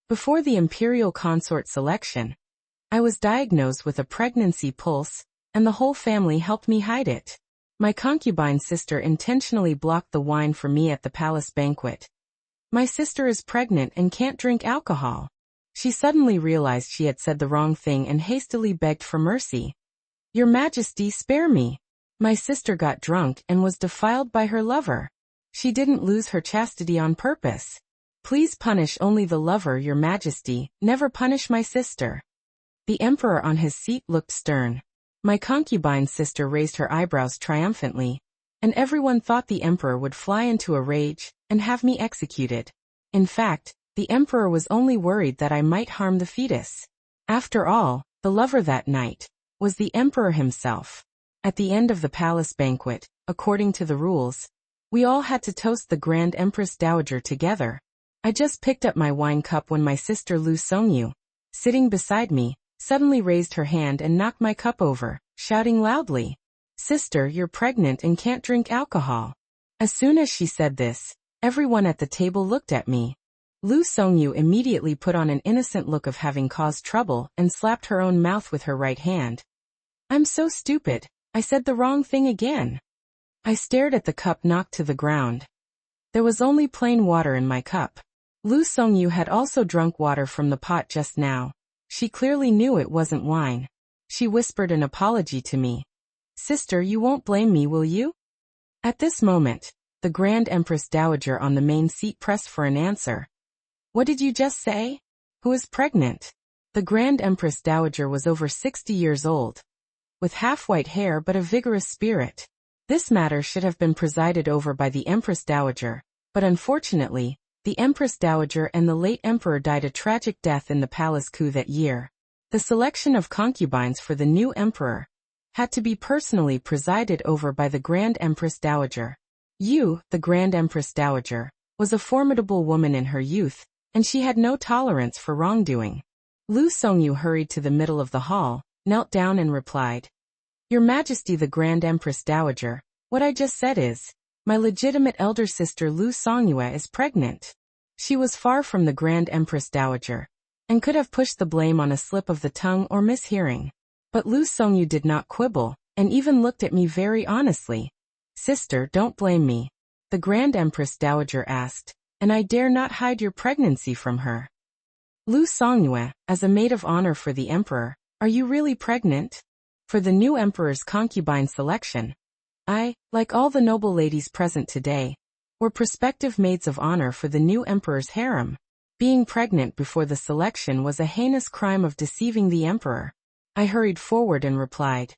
Before the imperial consort selection, I was diagnosed with a pregnancy pulse, and the whole family helped me hide it. My concubine sister intentionally blocked the wine for me at the palace banquet. My sister is pregnant and can't drink alcohol. She suddenly realized she had said the wrong thing and hastily begged for mercy. Your Majesty, spare me. My sister got drunk and was defiled by her lover. She didn't lose her chastity on purpose. Please punish only the lover, Your Majesty, never punish my sister. The emperor on his seat looked stern. My concubine sister raised her eyebrows triumphantly, and everyone thought the emperor would fly into a rage and have me executed. In fact, the emperor was only worried that I might harm the fetus. After all, the lover that night was the emperor himself. At the end of the palace banquet, according to the rules, we all had to toast the Grand Empress Dowager together. I just picked up my wine cup when my sister Lu Songyu, sitting beside me, suddenly raised her hand and knocked my cup over, shouting loudly, "Sister, you're pregnant and can't drink alcohol." As soon as she said this, everyone at the table looked at me. Lu Songyu immediately put on an innocent look of having caused trouble and slapped her own mouth with her right hand. I'm so stupid, I said the wrong thing again. I stared at the cup knocked to the ground. There was only plain water in my cup. Lu Songyu had also drunk water from the pot just now. She clearly knew it wasn't wine. She whispered an apology to me. Sister, you won't blame me, will you? At this moment, the Grand Empress Dowager on the main seat pressed for an answer. What did you just say? Who is pregnant? The Grand Empress Dowager was over 60 years old, with half-white hair but a vigorous spirit. This matter should have been presided over by the Empress Dowager, but unfortunately, the Empress Dowager and the late Emperor died a tragic death in the palace coup that year. The selection of concubines for the new emperor had to be personally presided over by the Grand Empress Dowager. The Grand Empress Dowager, was a formidable woman in her youth, and she had no tolerance for wrongdoing. Lu Songyu hurried to the middle of the hall, knelt down and replied, Your Majesty the Grand Empress Dowager, what I just said is, my legitimate elder sister Lu Songyu is pregnant. She was far from the Grand Empress Dowager, and could have pushed the blame on a slip of the tongue or mishearing. But Lu Songyu did not quibble, and even looked at me very honestly. Sister, don't blame me, the Grand Empress Dowager asked, and I dare not hide your pregnancy from her. Lu Songyu, as a maid of honor for the emperor, are you really pregnant? For the new emperor's concubine selection, I, like all the noble ladies present today, were prospective maids of honor for the new emperor's harem. Being pregnant before the selection was a heinous crime of deceiving the emperor. I hurried forward and replied,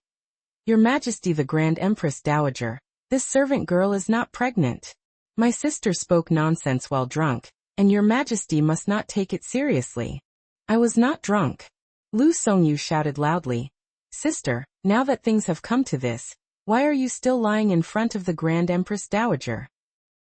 Your Majesty the Grand Empress Dowager, this servant girl is not pregnant. My sister spoke nonsense while drunk, and Your Majesty must not take it seriously. I was not drunk. Lu Songyu shouted loudly, Sister, now that things have come to this, why are you still lying in front of the Grand Empress Dowager?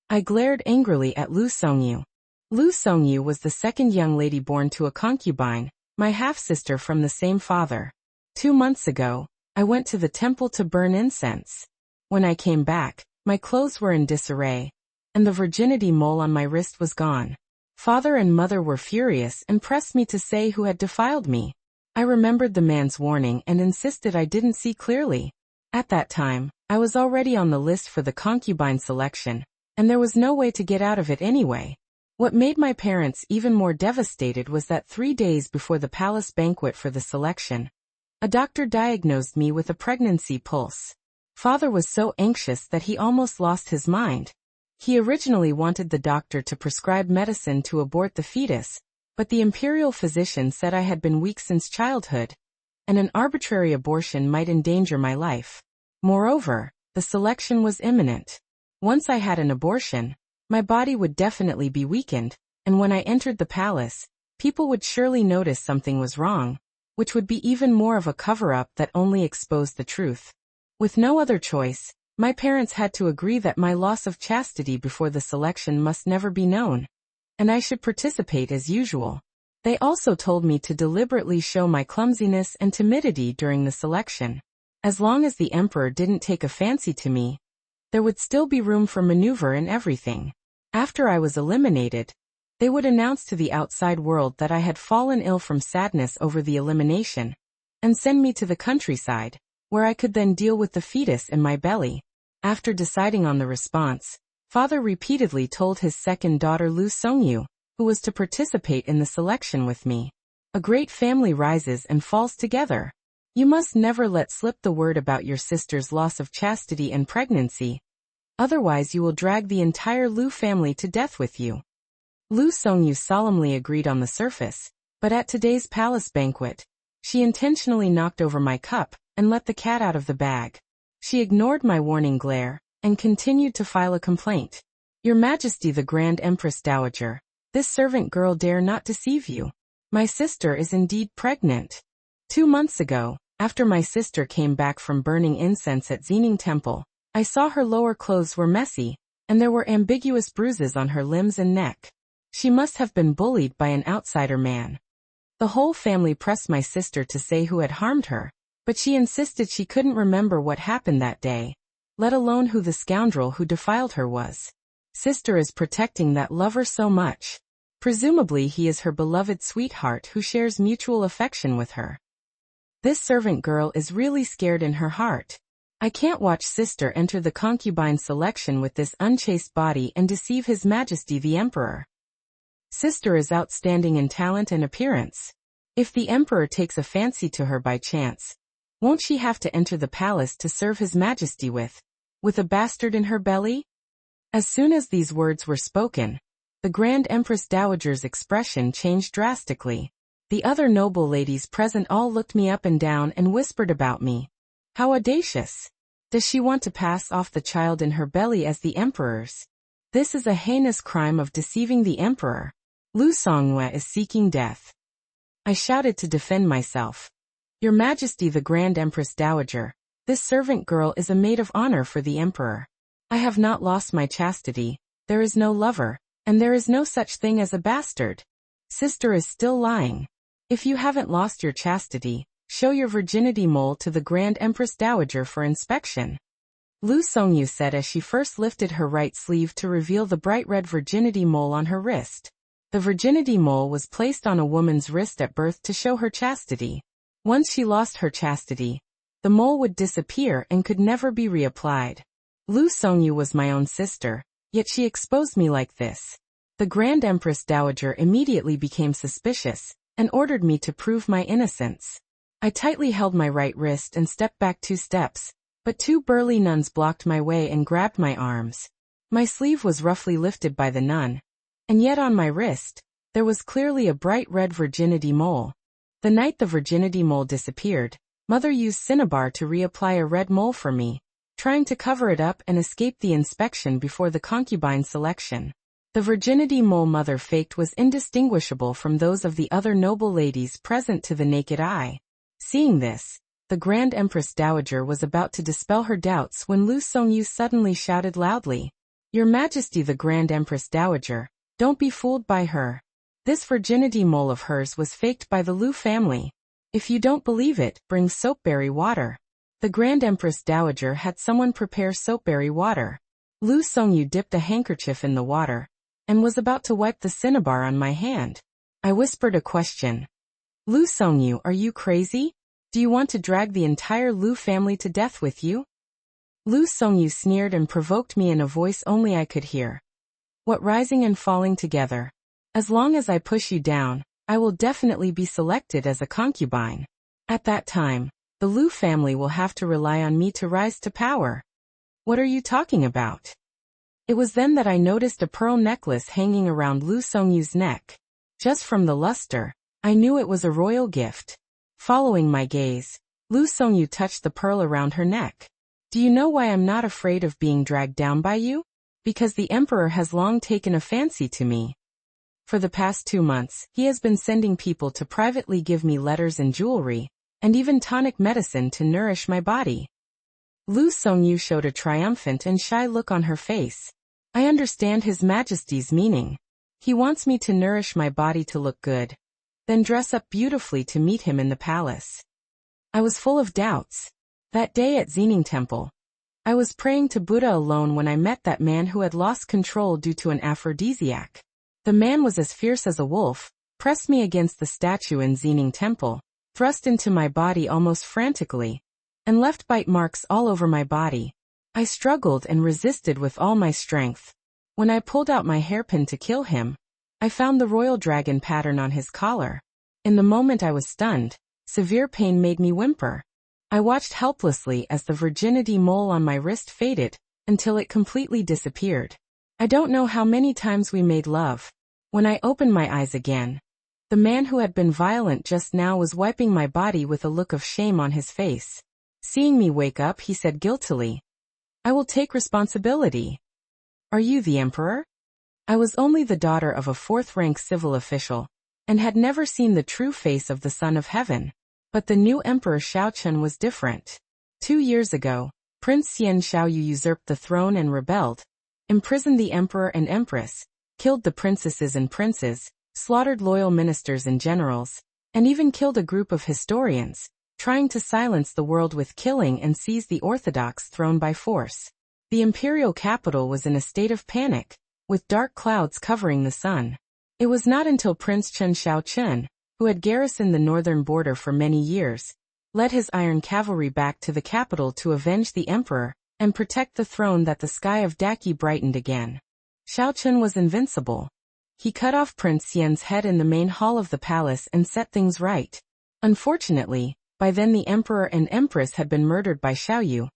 I glared angrily at Lu Songyu. Lu Songyu was the second young lady born to a concubine, my half-sister from the same father. 2 months ago, I went to the temple to burn incense. When I came back, my clothes were in disarray, and the virginity mole on my wrist was gone. Father and mother were furious and pressed me to say who had defiled me. I remembered the man's warning and insisted I didn't see clearly. At that time, I was already on the list for the concubine selection, and there was no way to get out of it anyway. What made my parents even more devastated was that 3 days before the palace banquet for the selection, a doctor diagnosed me with a pregnancy pulse. Father was so anxious that he almost lost his mind. He originally wanted the doctor to prescribe medicine to abort the fetus, but the imperial physician said I had been weak since childhood, and an arbitrary abortion might endanger my life. Moreover, the selection was imminent. Once I had an abortion, my body would definitely be weakened, and when I entered the palace, people would surely notice something was wrong, which would be even more of a cover-up that only exposed the truth. With no other choice, my parents had to agree that my loss of chastity before the selection must never be known, and I should participate as usual. They also told me to deliberately show my clumsiness and timidity during the selection. As long as the emperor didn't take a fancy to me, there would still be room for maneuver in everything. After I was eliminated, They would announce to the outside world that I had fallen ill from sadness over the elimination, and send me to the countryside, where I could then deal with the fetus in my belly. After deciding on the response, father repeatedly told his second daughter Lu Songyu, who was to participate in the selection with me. A great family rises and falls together. You must never let slip the word about your sister's loss of chastity and pregnancy. Otherwise you will drag the entire Lu family to death with you. Lu Songyu solemnly agreed on the surface, but at today's palace banquet, she intentionally knocked over my cup and let the cat out of the bag. She ignored my warning glare and continued to file a complaint. Your Majesty the Grand Empress Dowager, this servant girl dare not deceive you. My sister is indeed pregnant. 2 months ago, after my sister came back from burning incense at Xining Temple, I saw her lower clothes were messy, and there were ambiguous bruises on her limbs and neck. She must have been bullied by an outsider man. The whole family pressed my sister to say who had harmed her, but she insisted she couldn't remember what happened that day, let alone who the scoundrel who defiled her was. Sister is protecting that lover so much. Presumably he is her beloved sweetheart who shares mutual affection with her. This servant girl is really scared in her heart. I can't watch sister enter the concubine selection with this unchaste body and deceive His Majesty the Emperor. Sister is outstanding in talent and appearance. If the Emperor takes a fancy to her by chance, won't she have to enter the palace to serve His Majesty with a bastard in her belly? As soon as these words were spoken, the Grand Empress Dowager's expression changed drastically. The other noble ladies present all looked me up and down and whispered about me. How audacious! Does she want to pass off the child in her belly as the Emperor's? This is a heinous crime of deceiving the Emperor. Lu Songhua is seeking death. I shouted to defend myself. Your Majesty the Grand Empress Dowager, this servant girl is a maid of honor for the Emperor. I have not lost my chastity, there is no lover, and there is no such thing as a bastard. Sister is still lying. If you haven't lost your chastity, show your virginity mole to the Grand Empress Dowager for inspection. Lu Songyu said as she first lifted her right sleeve to reveal the bright red virginity mole on her wrist. The virginity mole was placed on a woman's wrist at birth to show her chastity. Once she lost her chastity, the mole would disappear and could never be reapplied. Lu Songyu was my own sister, yet she exposed me like this. The Grand Empress Dowager immediately became suspicious, and ordered me to prove my innocence. I tightly held my right wrist and stepped back 2 steps, but 2 burly nuns blocked my way and grabbed my arms. My sleeve was roughly lifted by the nun, and yet on my wrist, there was clearly a bright red virginity mole. The night the virginity mole disappeared, Mother used cinnabar to reapply a red mole for me, trying to cover it up and escape the inspection before the concubine selection. The virginity mole Mother faked was indistinguishable from those of the other noble ladies present to the naked eye. Seeing this, the Grand Empress Dowager was about to dispel her doubts when Lu Songyu suddenly shouted loudly, Your Majesty the Grand Empress Dowager, don't be fooled by her. This virginity mole of hers was faked by the Lu family. If you don't believe it, bring soapberry water. The Grand Empress Dowager had someone prepare soapberry water. Lu Songyu dipped a handkerchief in the water, and was about to wipe the cinnabar on my hand. I whispered a question. Lu Songyu, are you crazy? Do you want to drag the entire Lu family to death with you? Lu Songyu sneered and provoked me in a voice only I could hear. What rising and falling together? As long as I push you down, I will definitely be selected as a concubine. At that time, the Lu family will have to rely on me to rise to power. What are you talking about? It was then that I noticed a pearl necklace hanging around Lu Songyu's neck. Just from the luster, I knew it was a royal gift. Following my gaze, Lu Songyu touched the pearl around her neck. Do you know why I'm not afraid of being dragged down by you? Because the Emperor has long taken a fancy to me. For the past 2 months, he has been sending people to privately give me letters and jewelry, and even tonic medicine to nourish my body. Lu Songyu showed a triumphant and shy look on her face. I understand His Majesty's meaning. He wants me to nourish my body to look good, then dress up beautifully to meet him in the palace. I was full of doubts. That day at Xining Temple, I was praying to Buddha alone when I met that man who had lost control due to an aphrodisiac. The man was as fierce as a wolf, pressed me against the statue in Xining Temple, thrust into my body almost frantically, and left bite marks all over my body. I struggled and resisted with all my strength. When I pulled out my hairpin to kill him, I found the royal dragon pattern on his collar. In the moment I was stunned, severe pain made me whimper. I watched helplessly as the virginity mole on my wrist faded, until it completely disappeared. I don't know how many times we made love. When I opened my eyes again, the man who had been violent just now was wiping my body with a look of shame on his face. Seeing me wake up, he said guiltily, "I will take responsibility." "Are you the emperor?" I was only the daughter of a fourth-rank civil official, and had never seen the true face of the Son of Heaven. But the new Emperor Xiaochun was different. 2 years ago, Prince Xian Xiaoyu usurped the throne and rebelled, imprisoned the emperor and empress, killed the princesses and princes, slaughtered loyal ministers and generals, and even killed a group of historians, trying to silence the world with killing and seize the orthodox throne by force. The imperial capital was in a state of panic, with dark clouds covering the sun. It was not until Prince Chen Xiaochun, who had garrisoned the northern border for many years, led his iron cavalry back to the capital to avenge the emperor and protect the throne that the sky of Daqi brightened again. Xiaochun was invincible. He cut off Prince Xian's head in the main hall of the palace and set things right. Unfortunately, by then the emperor and empress had been murdered by Xiaoyu,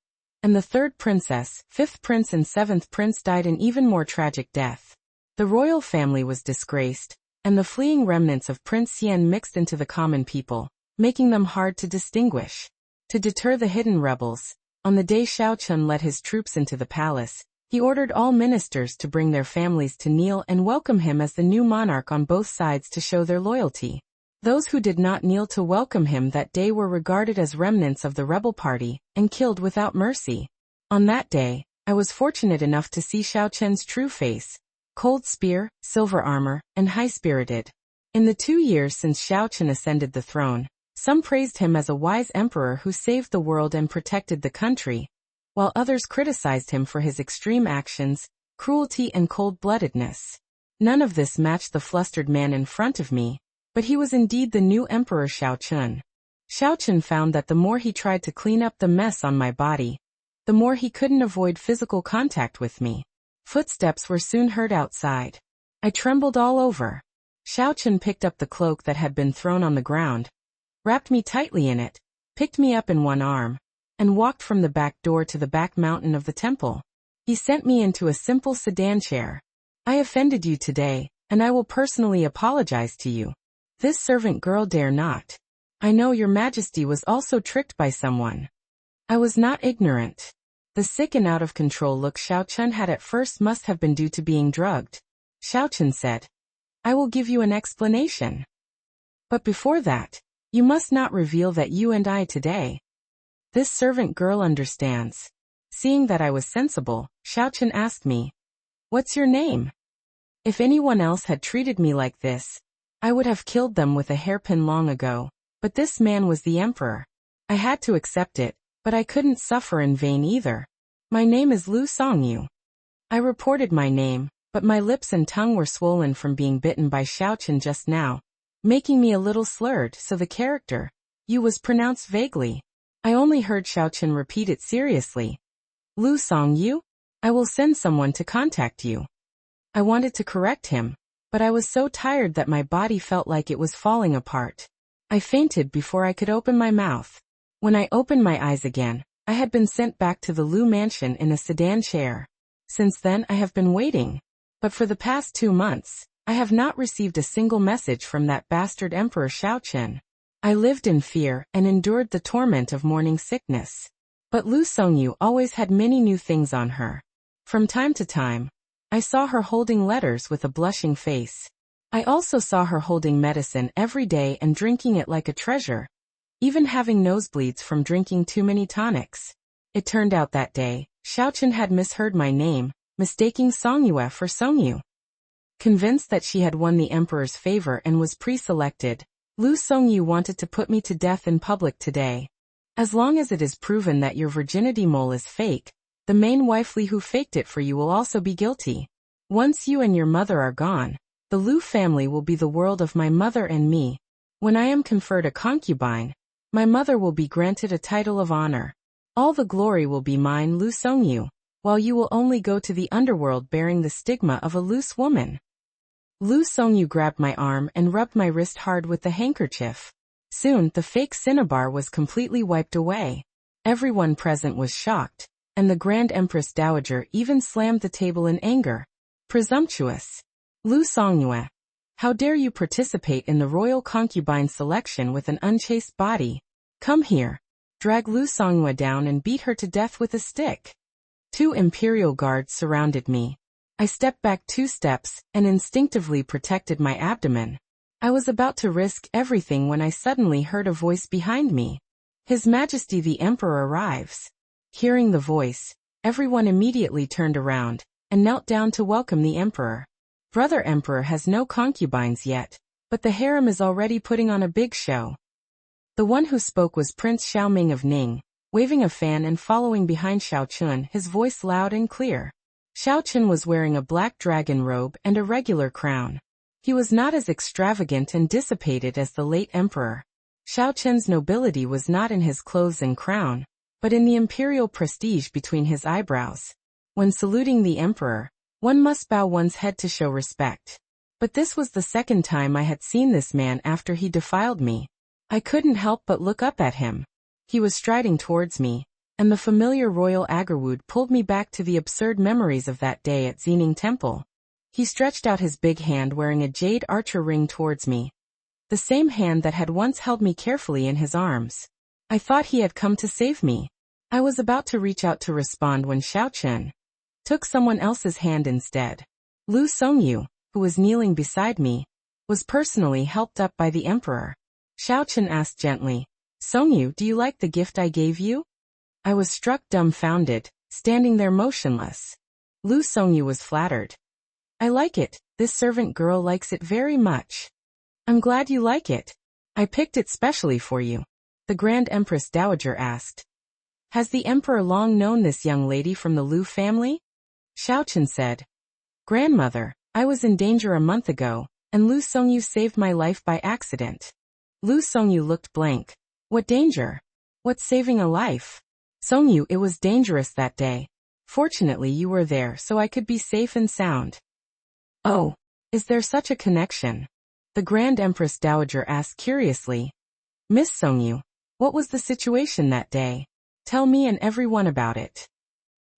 and the third princess, fifth prince and seventh prince died an even more tragic death. The royal family was disgraced, and the fleeing remnants of Prince Xian mixed into the common people, making them hard to distinguish. To deter the hidden rebels, on the day Xiaochun led his troops into the palace, he ordered all ministers to bring their families to kneel and welcome him as the new monarch on both sides to show their loyalty. Those who did not kneel to welcome him that day were regarded as remnants of the rebel party, and killed without mercy. On that day, I was fortunate enough to see Xiaochun's true face: cold spear, silver armor, and high-spirited. In the 2 years since Xiaochun ascended the throne, some praised him as a wise emperor who saved the world and protected the country, while others criticized him for his extreme actions, cruelty and cold-bloodedness. None of this matched the flustered man in front of me, but he was indeed the new Emperor Xiaochun. Xiaochun found that the more he tried to clean up the mess on my body, the more he couldn't avoid physical contact with me. Footsteps were soon heard outside. I trembled all over. Xiaochun picked up the cloak that had been thrown on the ground, wrapped me tightly in it, picked me up in one arm, and walked from the back door to the back mountain of the temple. He sent me into a simple sedan chair. "I offended you today, and I will personally apologize to you. This servant girl dare not. I know your Majesty was also tricked by someone." I was not ignorant. The sick and out-of-control look Xiaochun had at first must have been due to being drugged. Xiaochun said, "I will give you an explanation. But before that, you must not reveal that you and I today." This servant girl understands. Seeing that I was sensible, Xiaochun asked me, "What's your name?" If anyone else had treated me like this, I would have killed them with a hairpin long ago, but this man was the emperor. I had to accept it, but I couldn't suffer in vain either. "My name is Lu Songyu." I reported my name, but my lips and tongue were swollen from being bitten by Xiaochun just now, making me a little slurred, so the character, "you" was pronounced vaguely. I only heard Xiaochun repeat it seriously. "Lu Songyu? I will send someone to contact you." I wanted to correct him, but I was so tired that my body felt like it was falling apart. I fainted before I could open my mouth. When I opened my eyes again, I had been sent back to the Lu mansion in a sedan chair. Since then I have been waiting. But for the past 2 months, I have not received a single message from that bastard Emperor Xiaochun. I lived in fear and endured the torment of morning sickness. But Lu Songyu always had many new things on her. From time to time, I saw her holding letters with a blushing face. I also saw her holding medicine every day and drinking it like a treasure, even having nosebleeds from drinking too many tonics. It turned out that day, Xiaochun had misheard my name, mistaking Songyue for Songyu. Convinced that she had won the emperor's favor and was pre-selected, Lu Songyu wanted to put me to death in public today. "As long as it is proven that your virginity mole is fake, the main wifely who faked it for you will also be guilty. Once you and your mother are gone, The Lu family will be the world of my mother and me. When I am conferred a concubine, my mother will be granted a title of honor. All the glory will be mine, Lu Songyu, while you will only go to the underworld bearing the stigma of a loose woman. Lu Songyu grabbed my arm and rubbed my wrist hard with the handkerchief. Soon, the fake cinnabar was completely wiped away. Everyone present was shocked, and the Grand Empress Dowager even slammed the table in anger. Presumptuous. Lu Songyue. How dare you participate in the royal concubine selection with an unchaste body? Come here. Drag Lu Songyue down and beat her to death with a stick. 2 imperial guards surrounded me. I stepped back 2 steps and instinctively protected my abdomen. I was about to risk everything when I suddenly heard a voice behind me. His Majesty the Emperor arrives. Hearing the voice, everyone immediately turned around and knelt down to welcome the Emperor. Brother Emperor has no concubines yet, but the harem is already putting on a big show. The one who spoke was Prince Xiaoming of Ning, waving a fan and following behind Xiao Chun, his voice loud and clear. Xiao Chun was wearing a black dragon robe and a regular crown. He was not as extravagant and dissipated as the late emperor. Xiao Chun's nobility was not in his clothes and crown, but in the imperial prestige between his eyebrows. When saluting the emperor, one must bow one's head to show respect. But this was the second time I had seen this man after he defiled me. I couldn't help but look up at him. He was striding towards me, and the familiar royal agarwood pulled me back to the absurd memories of that day at Xining Temple. He stretched out his big hand wearing a jade archer ring towards me. The same hand that had once held me carefully in his arms. I thought he had come to save me. I was about to reach out to respond when Xiao Chun took someone else's hand instead. Lu Songyu, who was kneeling beside me, was personally helped up by the emperor. Xiao Chun asked gently, "Songyu, do you like the gift I gave you?" I was struck dumbfounded, standing there motionless. Lu Songyu was flattered. "I like it, this servant girl likes it very much." "I'm glad you like it. I picked it specially for you," the Grand Empress Dowager asked. "Has the emperor long known this young lady from the Lu family?" Xiao Chun said, "Grandmother, I was in danger a month ago, and Lu Songyu saved my life by accident." Lu Songyu looked blank. "What danger? What's saving a life?" "Songyu, it was dangerous that day. Fortunately you were there so I could be safe and sound." "Oh, is there such a connection?" the Grand Empress Dowager asked curiously. "Miss Songyu, what was the situation that day? Tell me and everyone about it."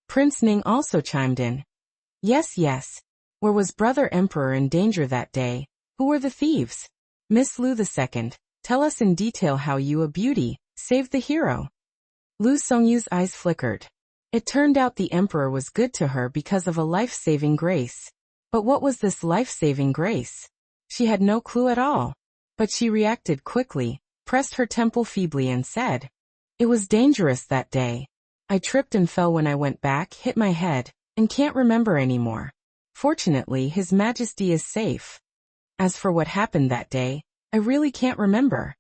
Prince Ning also chimed in. Yes. Where was Brother Emperor in danger that day? Who were the thieves? Miss Lu II, tell us in detail how you, a beauty, saved the hero." Lu Songyu's eyes flickered. It turned out the emperor was good to her because of a life-saving grace. But what was this life-saving grace? She had no clue at all. But she reacted quickly, pressed her temple feebly and said, "It was dangerous that day. I tripped and fell when I went back, hit my head, and can't remember anymore. Fortunately, His Majesty is safe. As for what happened that day, I really can't remember."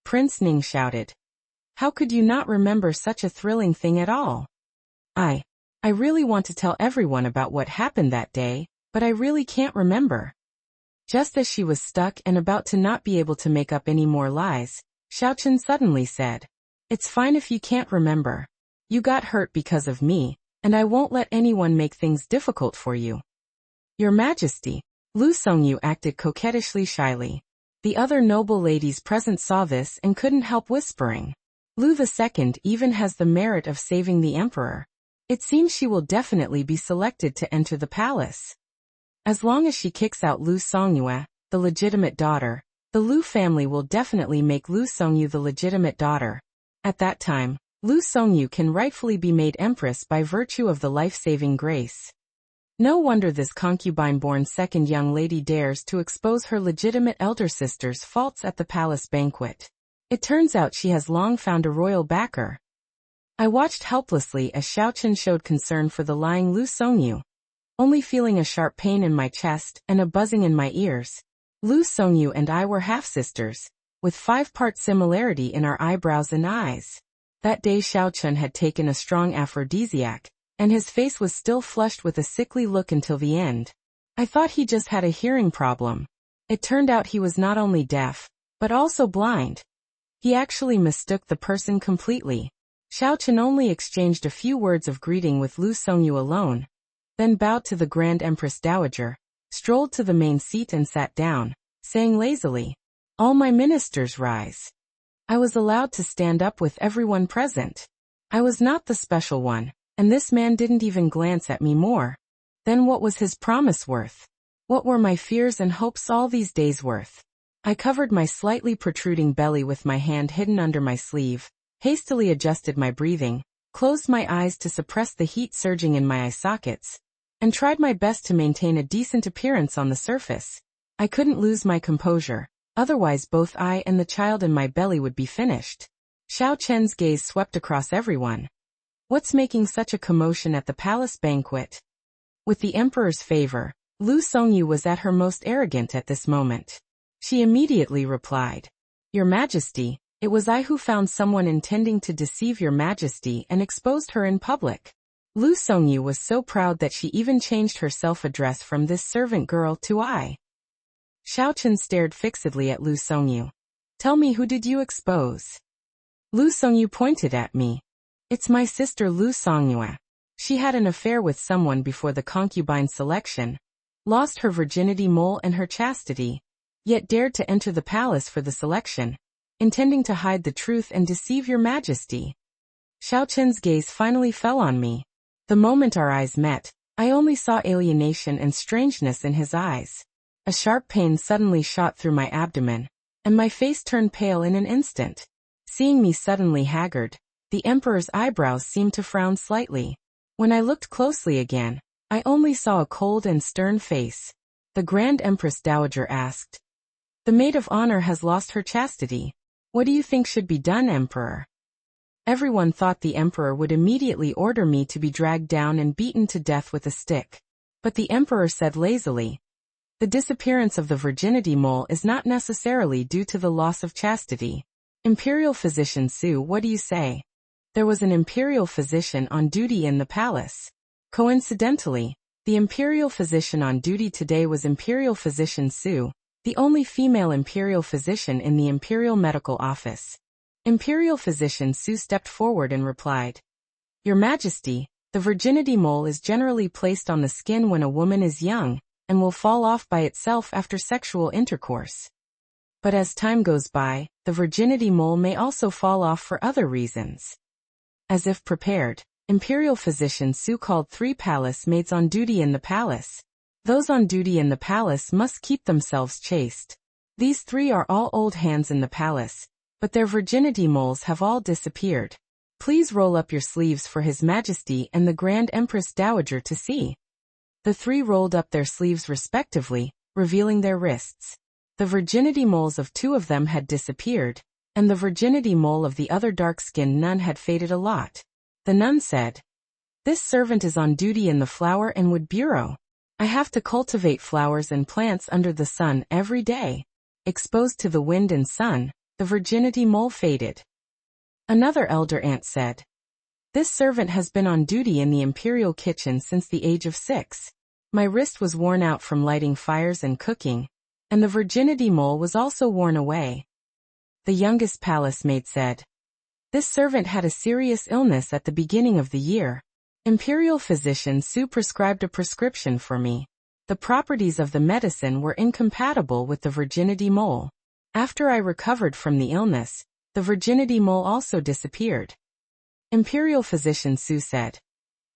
Prince Ning shouted. "How could you not remember such a thrilling thing at all?" I really want to tell everyone about what happened that day, but I really can't remember." Just as she was stuck and about to not be able to make up any more lies, Xiao Chun suddenly said, "It's fine if you can't remember. You got hurt because of me, and I won't let anyone make things difficult for you." "Your Majesty." Lu Songyu acted coquettishly shyly. The other noble ladies present saw this and couldn't help whispering, "Lu II even has the merit of saving the emperor. It seems she will definitely be selected to enter the palace." As long as she kicks out Lu Songyue, the legitimate daughter, the Lu family will definitely make Lu Songyu the legitimate daughter. At that time, Lu Songyu can rightfully be made empress by virtue of the life-saving grace. No wonder this concubine-born second young lady dares to expose her legitimate elder sister's faults at the palace banquet. It turns out she has long found a royal backer. I watched helplessly as Xiao Chun showed concern for the lying Lu Songyu. Only feeling a sharp pain in my chest and a buzzing in my ears. Lu Songyu and I were half-sisters, with 5-part similarity in our eyebrows and eyes. That day Xiao Chun had taken a strong aphrodisiac, and his face was still flushed with a sickly look until the end. I thought he just had a hearing problem. It turned out he was not only deaf, but also blind. He actually mistook the person completely. Xiao Chen only exchanged a few words of greeting with Lu Songyu alone, then bowed to the Grand Empress Dowager, strolled to the main seat and sat down, saying lazily, "All my ministers rise." I was allowed to stand up with everyone present. I was not the special one, and this man didn't even glance at me more. Then what was his promise worth? What were my fears and hopes all these days worth? I covered my slightly protruding belly with my hand hidden under my sleeve, hastily adjusted my breathing, closed my eyes to suppress the heat surging in my eye sockets, and tried my best to maintain a decent appearance on the surface. I couldn't lose my composure, otherwise both I and the child in my belly would be finished. Xiao Chen's gaze swept across everyone. What's making such a commotion at the palace banquet? With the emperor's favor, Lu Songyu was at her most arrogant at this moment. She immediately replied, "Your Majesty, it was I who found someone intending to deceive your Majesty and exposed her in public." Lu Songyu was so proud that she even changed her self-address from this servant girl to I. Xiao Chen stared fixedly at Lu Songyu. "Tell me, who did you expose?" Lu Songyu pointed at me. "It's my sister Lu Songyue. She had an affair with someone before the concubine selection, lost her virginity mole and her chastity, yet dared to enter the palace for the selection, intending to hide the truth and deceive your Majesty." Xiao Chen's gaze finally fell on me. The moment our eyes met, I only saw alienation and strangeness in his eyes. A sharp pain suddenly shot through my abdomen, and my face turned pale in an instant. Seeing me suddenly haggard, the emperor's eyebrows seemed to frown slightly. When I looked closely again, I only saw a cold and stern face. The Grand Empress Dowager asked, "The maid of honor has lost her chastity. What do you think should be done, Emperor?" Everyone thought the emperor would immediately order me to be dragged down and beaten to death with a stick. But the emperor said lazily, "The disappearance of the virginity mole is not necessarily due to the loss of chastity. Imperial physician Su, what do you say?" There was an imperial physician on duty in the palace. Coincidentally, the imperial physician on duty today was Imperial Physician Su, the only female imperial physician in the Imperial Medical Office. Imperial Physician Su stepped forward and replied, "Your Majesty, the virginity mole is generally placed on the skin when a woman is young, and will fall off by itself after sexual intercourse. But as time goes by, the virginity mole may also fall off for other reasons." As if prepared, Imperial Physician Su called 3 palace maids on duty in the palace. Those on duty in the palace must keep themselves chaste. These 3 are all old hands in the palace, but their virginity moles have all disappeared. Please roll up your sleeves for His Majesty and the Grand Empress Dowager to see. The 3 rolled up their sleeves respectively, revealing their wrists. The virginity moles of 2 of them had disappeared, and the virginity mole of the other dark-skinned nun had faded a lot. The nun said, "This servant is on duty in the Flower and Wood Bureau. I have to cultivate flowers and plants under the sun every day. Exposed to the wind and sun, the virginity mole faded." Another elder aunt said, "This servant has been on duty in the imperial kitchen since the age of 6. My wrist was worn out from lighting fires and cooking, and the virginity mole was also worn away." The youngest palace maid said, "This servant had a serious illness at the beginning of the year. Imperial Physician Su prescribed a prescription for me. The properties of the medicine were incompatible with the virginity mole. After I recovered from the illness, the virginity mole also disappeared." Imperial Physician Su said,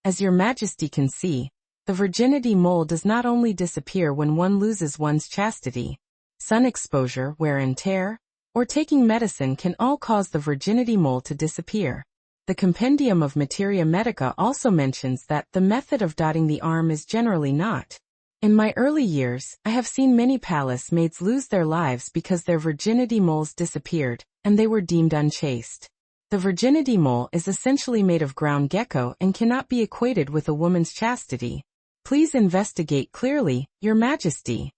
"As your Majesty can see, the virginity mole does not only disappear when one loses one's chastity. Sun exposure, wear and tear, or taking medicine can all cause the virginity mole to disappear. The Compendium of Materia Medica also mentions that the method of dotting the arm is generally not. In my early years, I have seen many palace maids lose their lives because their virginity moles disappeared, and they were deemed unchaste. The virginity mole is essentially made of ground gecko and cannot be equated with a woman's chastity. Please investigate clearly, Your Majesty."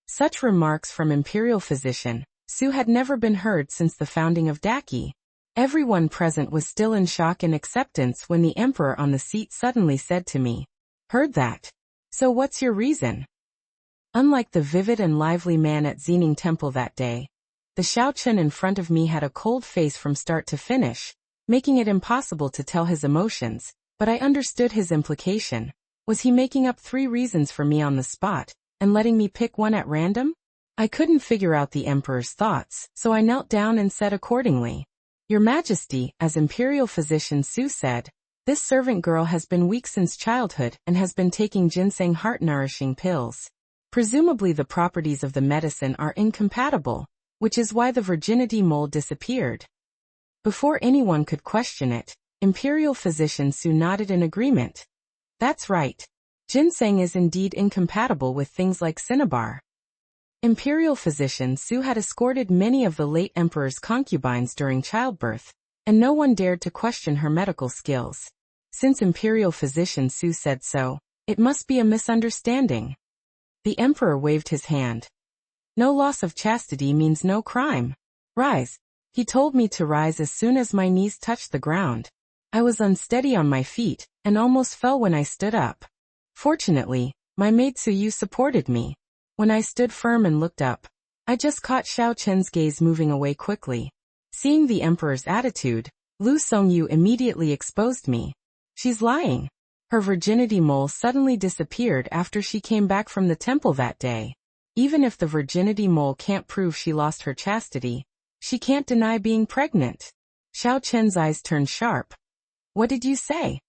Such remarks from Imperial Physician Su had never been heard since the founding of Daki. Everyone present was still in shock and acceptance when the emperor on the seat suddenly said to me, "Heard that? So what's your reason?" Unlike the vivid and lively man at Xining Temple that day, the Xiaochen in front of me had a cold face from start to finish, making it impossible to tell his emotions, but I understood his implication. Was he making up 3 reasons for me on the spot, and letting me pick one at random? I couldn't figure out the emperor's thoughts, so I knelt down and said accordingly. Your Majesty, as imperial physician Su said, this servant girl has been weak since childhood and has been taking ginseng heart-nourishing pills. Presumably the properties of the medicine are incompatible, which is why the virginity mole disappeared. Before anyone could question it, imperial physician Su nodded in agreement. That's right. Ginseng is indeed incompatible with things like cinnabar. Imperial physician Su had escorted many of the late emperor's concubines during childbirth, and no one dared to question her medical skills. Since imperial physician Su said so, it must be a misunderstanding. The emperor waved his hand. No loss of chastity means no crime. Rise. He told me to rise as soon as my knees touched the ground. I was unsteady on my feet, and almost fell when I stood up. Fortunately, my maid Suyu supported me. When I stood firm and looked up, I just caught Xiao Chen's gaze moving away quickly. Seeing the emperor's attitude, Lu Songyu immediately exposed me. She's lying. Her virginity mole suddenly disappeared after she came back from the temple that day. Even if the virginity mole can't prove she lost her chastity, she can't deny being pregnant. Xiao Chen's eyes turned sharp. What did you say?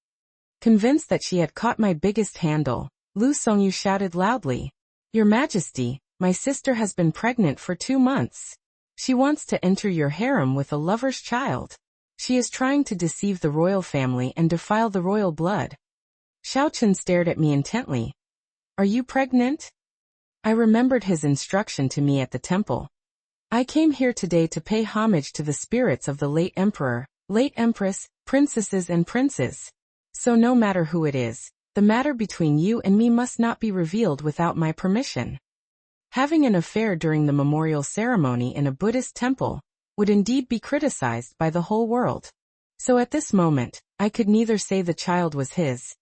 Convinced that she had caught my biggest handle, Lu Songyu shouted loudly. Your Majesty, my sister has been pregnant for 2 months. She wants to enter your harem with a lover's child. She is trying to deceive the royal family and defile the royal blood. Xiao Chen stared at me intently. Are you pregnant? I remembered his instruction to me at the temple. I came here today to pay homage to the spirits of the late emperor, late empress, princesses and princes. So no matter who it is, the matter between you and me must not be revealed without my permission. Having an affair during the memorial ceremony in a Buddhist temple would indeed be criticized by the whole world. So at this moment, I could neither say the child was his.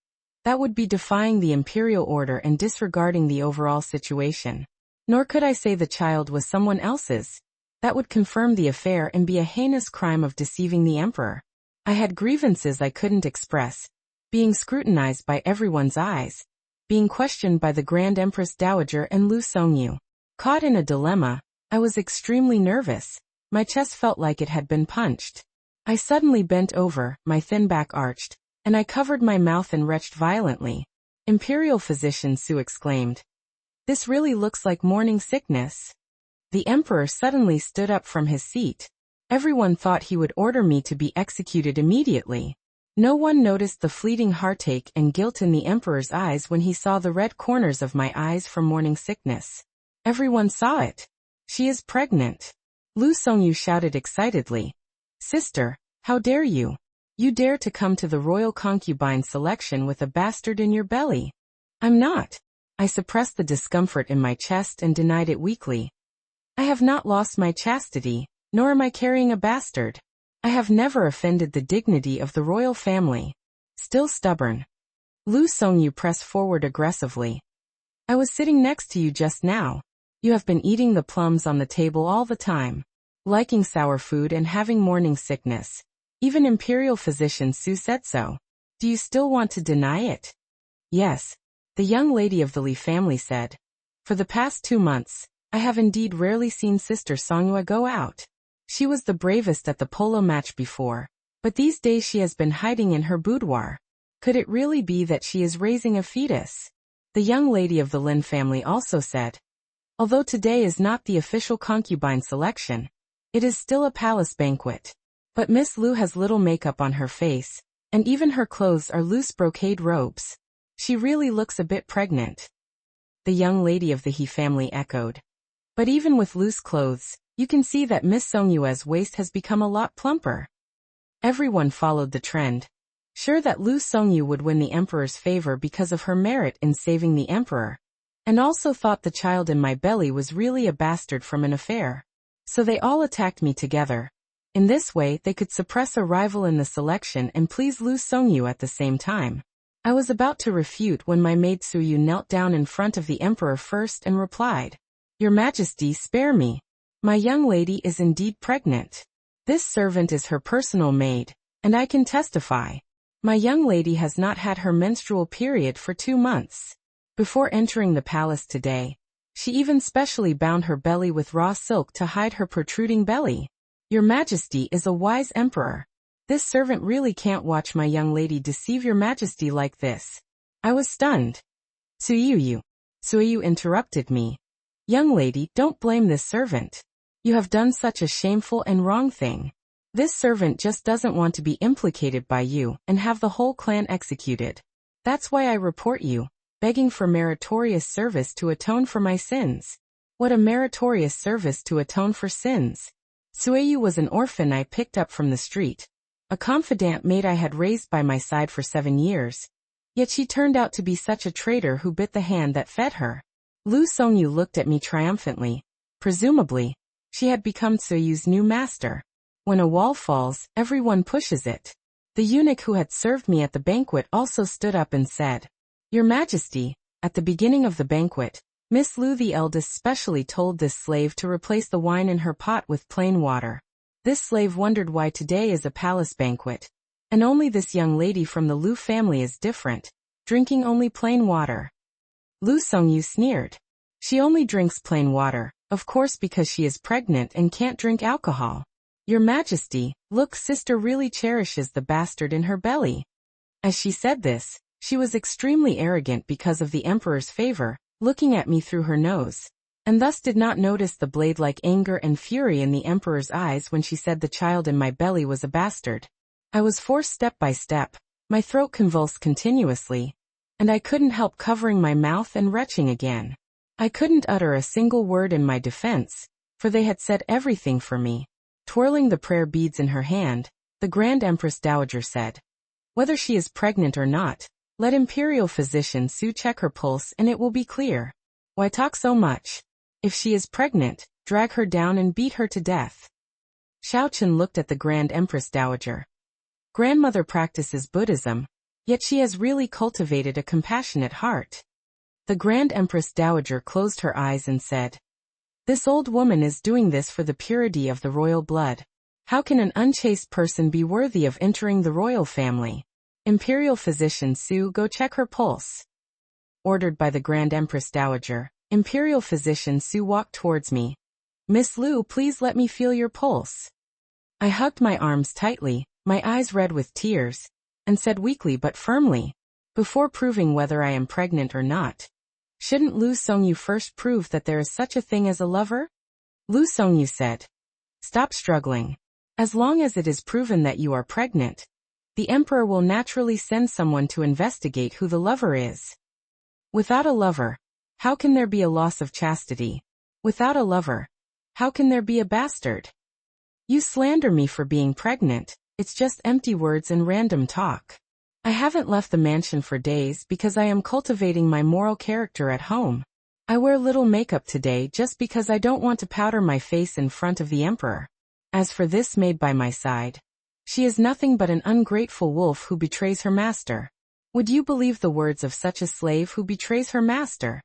That would be defying the imperial order and disregarding the overall situation. Nor could I say the child was someone else's. That would confirm the affair and be a heinous crime of deceiving the emperor. I had grievances I couldn't express. Being scrutinized by everyone's eyes, being questioned by the Grand Empress Dowager and Lu Songyu. Caught in a dilemma, I was extremely nervous. My chest felt like it had been punched. I suddenly bent over, my thin back arched, and I covered my mouth and retched violently. Imperial physician Su exclaimed. This really looks like morning sickness. The emperor suddenly stood up from his seat. Everyone thought he would order me to be executed immediately. No one noticed the fleeting heartache and guilt in the emperor's eyes when he saw the red corners of my eyes from morning sickness. Everyone saw it. She is pregnant. Lu Songyu shouted excitedly. Sister, how dare you? You dare to come to the royal concubine selection with a bastard in your belly. I'm not. I suppressed the discomfort in my chest and denied it weakly. I have not lost my chastity, nor am I carrying a bastard. I have never offended the dignity of the royal family. Still stubborn. Lu Songyu pressed forward aggressively. I was sitting next to you just now. You have been eating the plums on the table all the time, liking sour food and having morning sickness. Even imperial physician Su said so. Do you still want to deny it? Yes, the young lady of the Li family said. For the past 2 months, I have indeed rarely seen Sister Songhua go out. She was the bravest at the polo match before, but these days she has been hiding in her boudoir. Could it really be that she is raising a fetus? The young lady of the Lin family also said. Although today is not the official concubine selection, it is still a palace banquet. But Miss Lu has little makeup on her face, and even her clothes are loose brocade robes. She really looks a bit pregnant. The young lady of the He family echoed. But even with loose clothes, you can see that Miss Songyue's waist has become a lot plumper. Everyone followed the trend, sure that Lu Songyu would win the emperor's favor because of her merit in saving the emperor, and also thought the child in my belly was really a bastard from an affair. So they all attacked me together. In this way they could suppress a rival in the selection and please Lu Songyu at the same time. I was about to refute when my maid Suyu knelt down in front of the emperor first and replied, "Your Majesty, spare me. My young lady is indeed pregnant. This servant is her personal maid, and I can testify. My young lady has not had her menstrual period for 2 months. Before entering the palace today, she even specially bound her belly with raw silk to hide her protruding belly. Your Majesty is a wise emperor. This servant really can't watch my young lady deceive your Majesty like this." I was stunned. Suyu interrupted me. "Young lady, don't blame this servant. You have done such a shameful and wrong thing. This servant just doesn't want to be implicated by you and have the whole clan executed. That's why I report you, begging for meritorious service to atone for my sins." What a meritorious service to atone for sins. Suyu was an orphan I picked up from the street, a confidant maid I had raised by my side for 7 years. Yet she turned out to be such a traitor who bit the hand that fed her. Lu Songyu looked at me triumphantly. Presumably, she had become Suyu's new master. When a wall falls, everyone pushes it. The eunuch who had served me at the banquet also stood up and said, "Your Majesty, at the beginning of the banquet, Miss Lu the eldest specially told this slave to replace the wine in her pot with plain water. This slave wondered why today is a palace banquet, and only this young lady from the Lu family is different, drinking only plain water." Lu Songyu sneered. "She only drinks plain water, of course, because she is pregnant and can't drink alcohol. Your Majesty, look, sister really cherishes the bastard in her belly." As she said this, she was extremely arrogant because of the emperor's favor, looking at me through her nose, and thus did not notice the blade-like anger and fury in the emperor's eyes when she said the child in my belly was a bastard. I was forced step by step, my throat convulsed continuously, and I couldn't help covering my mouth and retching again. I couldn't utter a single word in my defense, for they had said everything for me. Twirling the prayer beads in her hand, the Grand Empress Dowager said, "Whether she is pregnant or not, let Imperial Physician Su check her pulse and it will be clear. Why talk so much? If she is pregnant, drag her down and beat her to death." Xiaochen looked at the Grand Empress Dowager. Grandmother practices Buddhism, yet she has really cultivated a compassionate heart. The Grand Empress Dowager closed her eyes and said, "This old woman is doing this for the purity of the royal blood. How can an unchaste person be worthy of entering the royal family? Imperial Physician Su, go check her pulse." Ordered by the Grand Empress Dowager, Imperial Physician Su walked towards me. "Miss Lu, please let me feel your pulse." I hugged my arms tightly, my eyes red with tears, and said weakly but firmly, "Before proving whether I am pregnant or not, shouldn't Lu Songyu first prove that there is such a thing as a lover?" Lu Songyu said, "Stop struggling. As long as it is proven that you are pregnant, the emperor will naturally send someone to investigate who the lover is. Without a lover, how can there be a loss of chastity? Without a lover, how can there be a bastard? You slander me for being pregnant, it's just empty words and random talk. I haven't left the mansion for days because I am cultivating my moral character at home. I wear little makeup today just because I don't want to powder my face in front of the emperor. As for this maid by my side, she is nothing but an ungrateful wolf who betrays her master. Would you believe the words of such a slave who betrays her master?"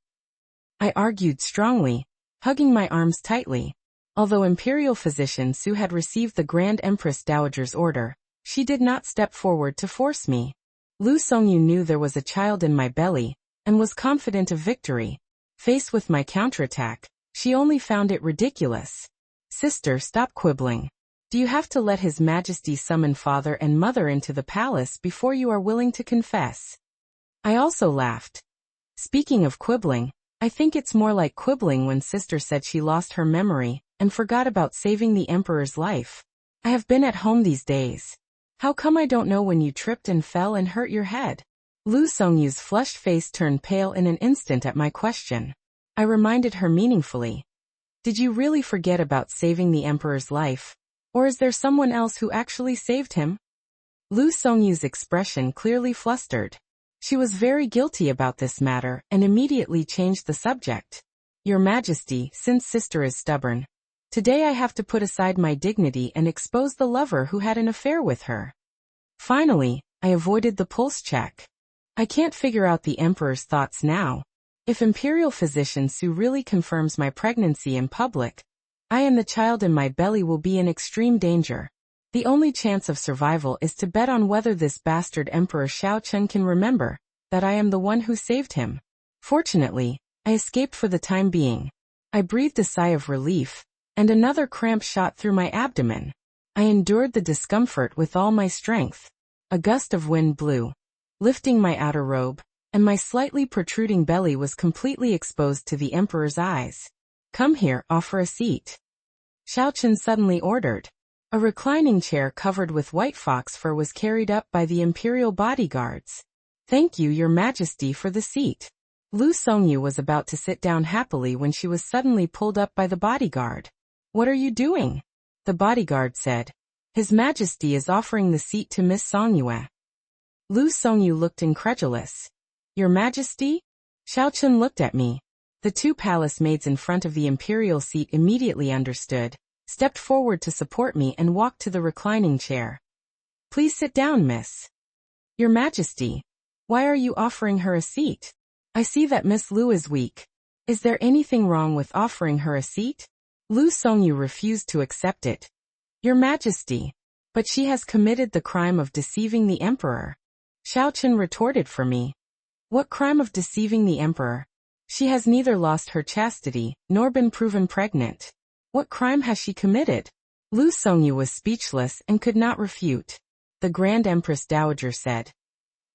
I argued strongly, hugging my arms tightly. Although Imperial Physician Su had received the Grand Empress Dowager's order, she did not step forward to force me. Lu Songyu knew there was a child in my belly, and was confident of victory. Faced with my counterattack, she only found it ridiculous. "Sister, stop quibbling. Do you have to let His Majesty summon father and mother into the palace before you are willing to confess?" I also laughed. Speaking of quibbling, I think it's more like quibbling when sister said she lost her memory and forgot about saving the emperor's life. I have been at home these days. How come I don't know when you tripped and fell and hurt your head? Lu Songyu's flushed face turned pale in an instant at my question. I reminded her meaningfully. "Did you really forget about saving the emperor's life? Or is there someone else who actually saved him?" Lu Songyu's expression clearly flustered. She was very guilty about this matter and immediately changed the subject. "Your Majesty, since sister is stubborn, today I have to put aside my dignity and expose the lover who had an affair with her." Finally, I avoided the pulse check. I can't figure out the emperor's thoughts now. If imperial physician Su really confirms my pregnancy in public, I and the child in my belly will be in extreme danger. The only chance of survival is to bet on whether this bastard Emperor Xiaochen can remember that I am the one who saved him. Fortunately, I escaped for the time being. I breathed a sigh of relief, and another cramp shot through my abdomen. I endured the discomfort with all my strength. A gust of wind blew, lifting my outer robe, and my slightly protruding belly was completely exposed to the Emperor's eyes. "Come here, offer a seat," Xiaochen suddenly ordered. A reclining chair covered with white fox fur was carried up by the imperial bodyguards. "Thank you, Your Majesty, for the seat." Lu Songyu was about to sit down happily when she was suddenly pulled up by the bodyguard. "What are you doing?" the bodyguard said. "His Majesty is offering the seat to Miss Songyue." Lu Songyu looked incredulous. "Your Majesty?" Xiaochen looked at me. The two palace maids in front of the imperial seat immediately understood, stepped forward to support me and walked to the reclining chair. "Please sit down, miss." "Your Majesty, why are you offering her a seat? I see that Miss Lu is weak. Is there anything wrong with offering her a seat?" Lu Songyu refused to accept it. "Your Majesty, but she has committed the crime of deceiving the Emperor," Xiaochen retorted for me. "What crime of deceiving the Emperor? She has neither lost her chastity, nor been proven pregnant. What crime has she committed?" Lu Songyu was speechless and could not refute. The Grand Empress Dowager said,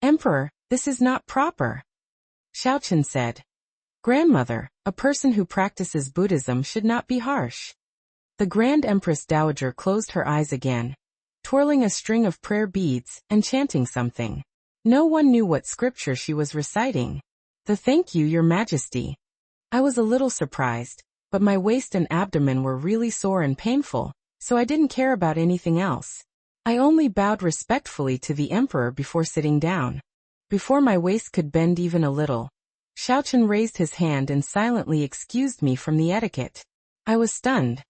"Emperor, this is not proper." Xiaochen said, "Grandmother, a person who practices Buddhism should not be harsh." The Grand Empress Dowager closed her eyes again, twirling a string of prayer beads and chanting something. No one knew what scripture she was reciting. "The thank you, Your Majesty." I was a little surprised, but my waist and abdomen were really sore and painful, so I didn't care about anything else. I only bowed respectfully to the Emperor before sitting down. Before my waist could bend even a little, Xiaochen raised his hand and silently excused me from the etiquette. I was stunned.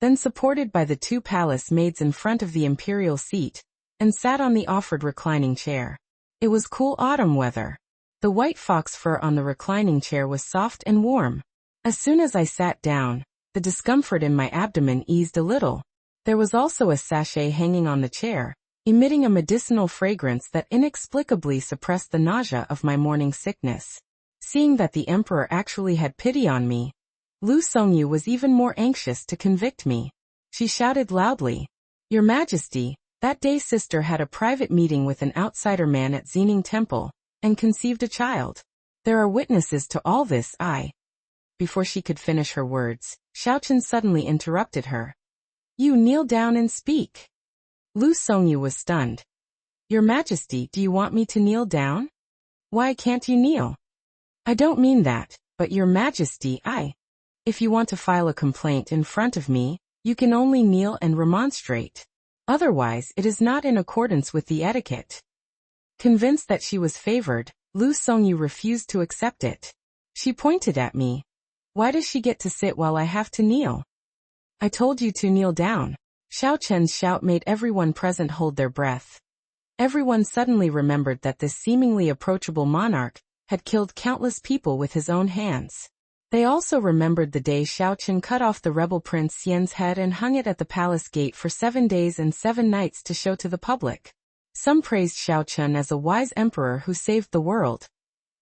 Then supported by the two palace maids in front of the imperial seat, and sat on the offered reclining chair. It was cool autumn weather. The white fox fur on the reclining chair was soft and warm. As soon as I sat down, the discomfort in my abdomen eased a little. There was also a sachet hanging on the chair, emitting a medicinal fragrance that inexplicably suppressed the nausea of my morning sickness. Seeing that the Emperor actually had pity on me, Lu Songyu was even more anxious to convict me. She shouted loudly, "Your Majesty, that day sister had a private meeting with an outsider man at Xining Temple, and conceived a child. There are witnesses to all this." Before she could finish her words, Xiaochen suddenly interrupted her. "You kneel down and speak." Lu Songyu was stunned. "Your Majesty, do you want me to kneel down? Why can't you kneel?" "I don't mean that, but Your Majesty, if you want to file a complaint in front of me, you can only kneel and remonstrate. Otherwise, it is not in accordance with the etiquette." Convinced that she was favored, Lu Songyu refused to accept it. She pointed at me. "Why does she get to sit while I have to kneel?" "I told you to kneel down." Xiaochen's shout made everyone present hold their breath. Everyone suddenly remembered that this seemingly approachable monarch had killed countless people with his own hands. They also remembered the day Xiaochen cut off the rebel prince Xian's head and hung it at the palace gate for 7 days and 7 nights to show to the public. Some praised Xiaochen as a wise emperor who saved the world,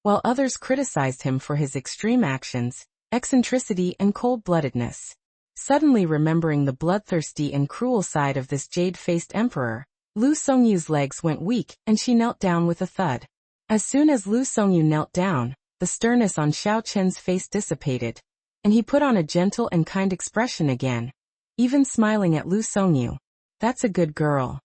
while others criticized him for his extreme actions, eccentricity and cold-bloodedness. Suddenly remembering the bloodthirsty and cruel side of this jade-faced emperor, Lu Songyu's legs went weak and she knelt down with a thud. As soon as Lu Songyu knelt down, the sternness on Xiaochen's face dissipated, and he put on a gentle and kind expression again, even smiling at Lu Songyu. "That's a good girl."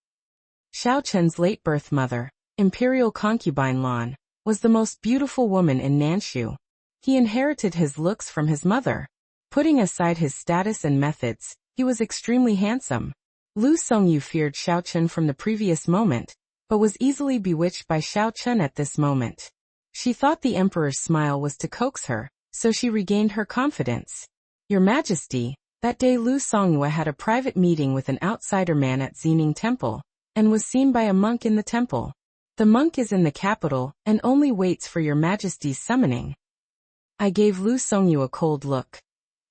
Xiaochen's late birth mother, imperial concubine Lan, was the most beautiful woman in Nanshu. He inherited his looks from his mother. Putting aside his status and methods, he was extremely handsome. Lu Songyu feared Xiaochen from the previous moment, but was easily bewitched by Xiaochen at this moment. She thought the emperor's smile was to coax her, so she regained her confidence. "Your Majesty, that day Lu Songyue had a private meeting with an outsider man at Xining Temple, and was seen by a monk in the temple. The monk is in the capital, and only waits for your Majesty's summoning. I gave Lu Songyu a cold look.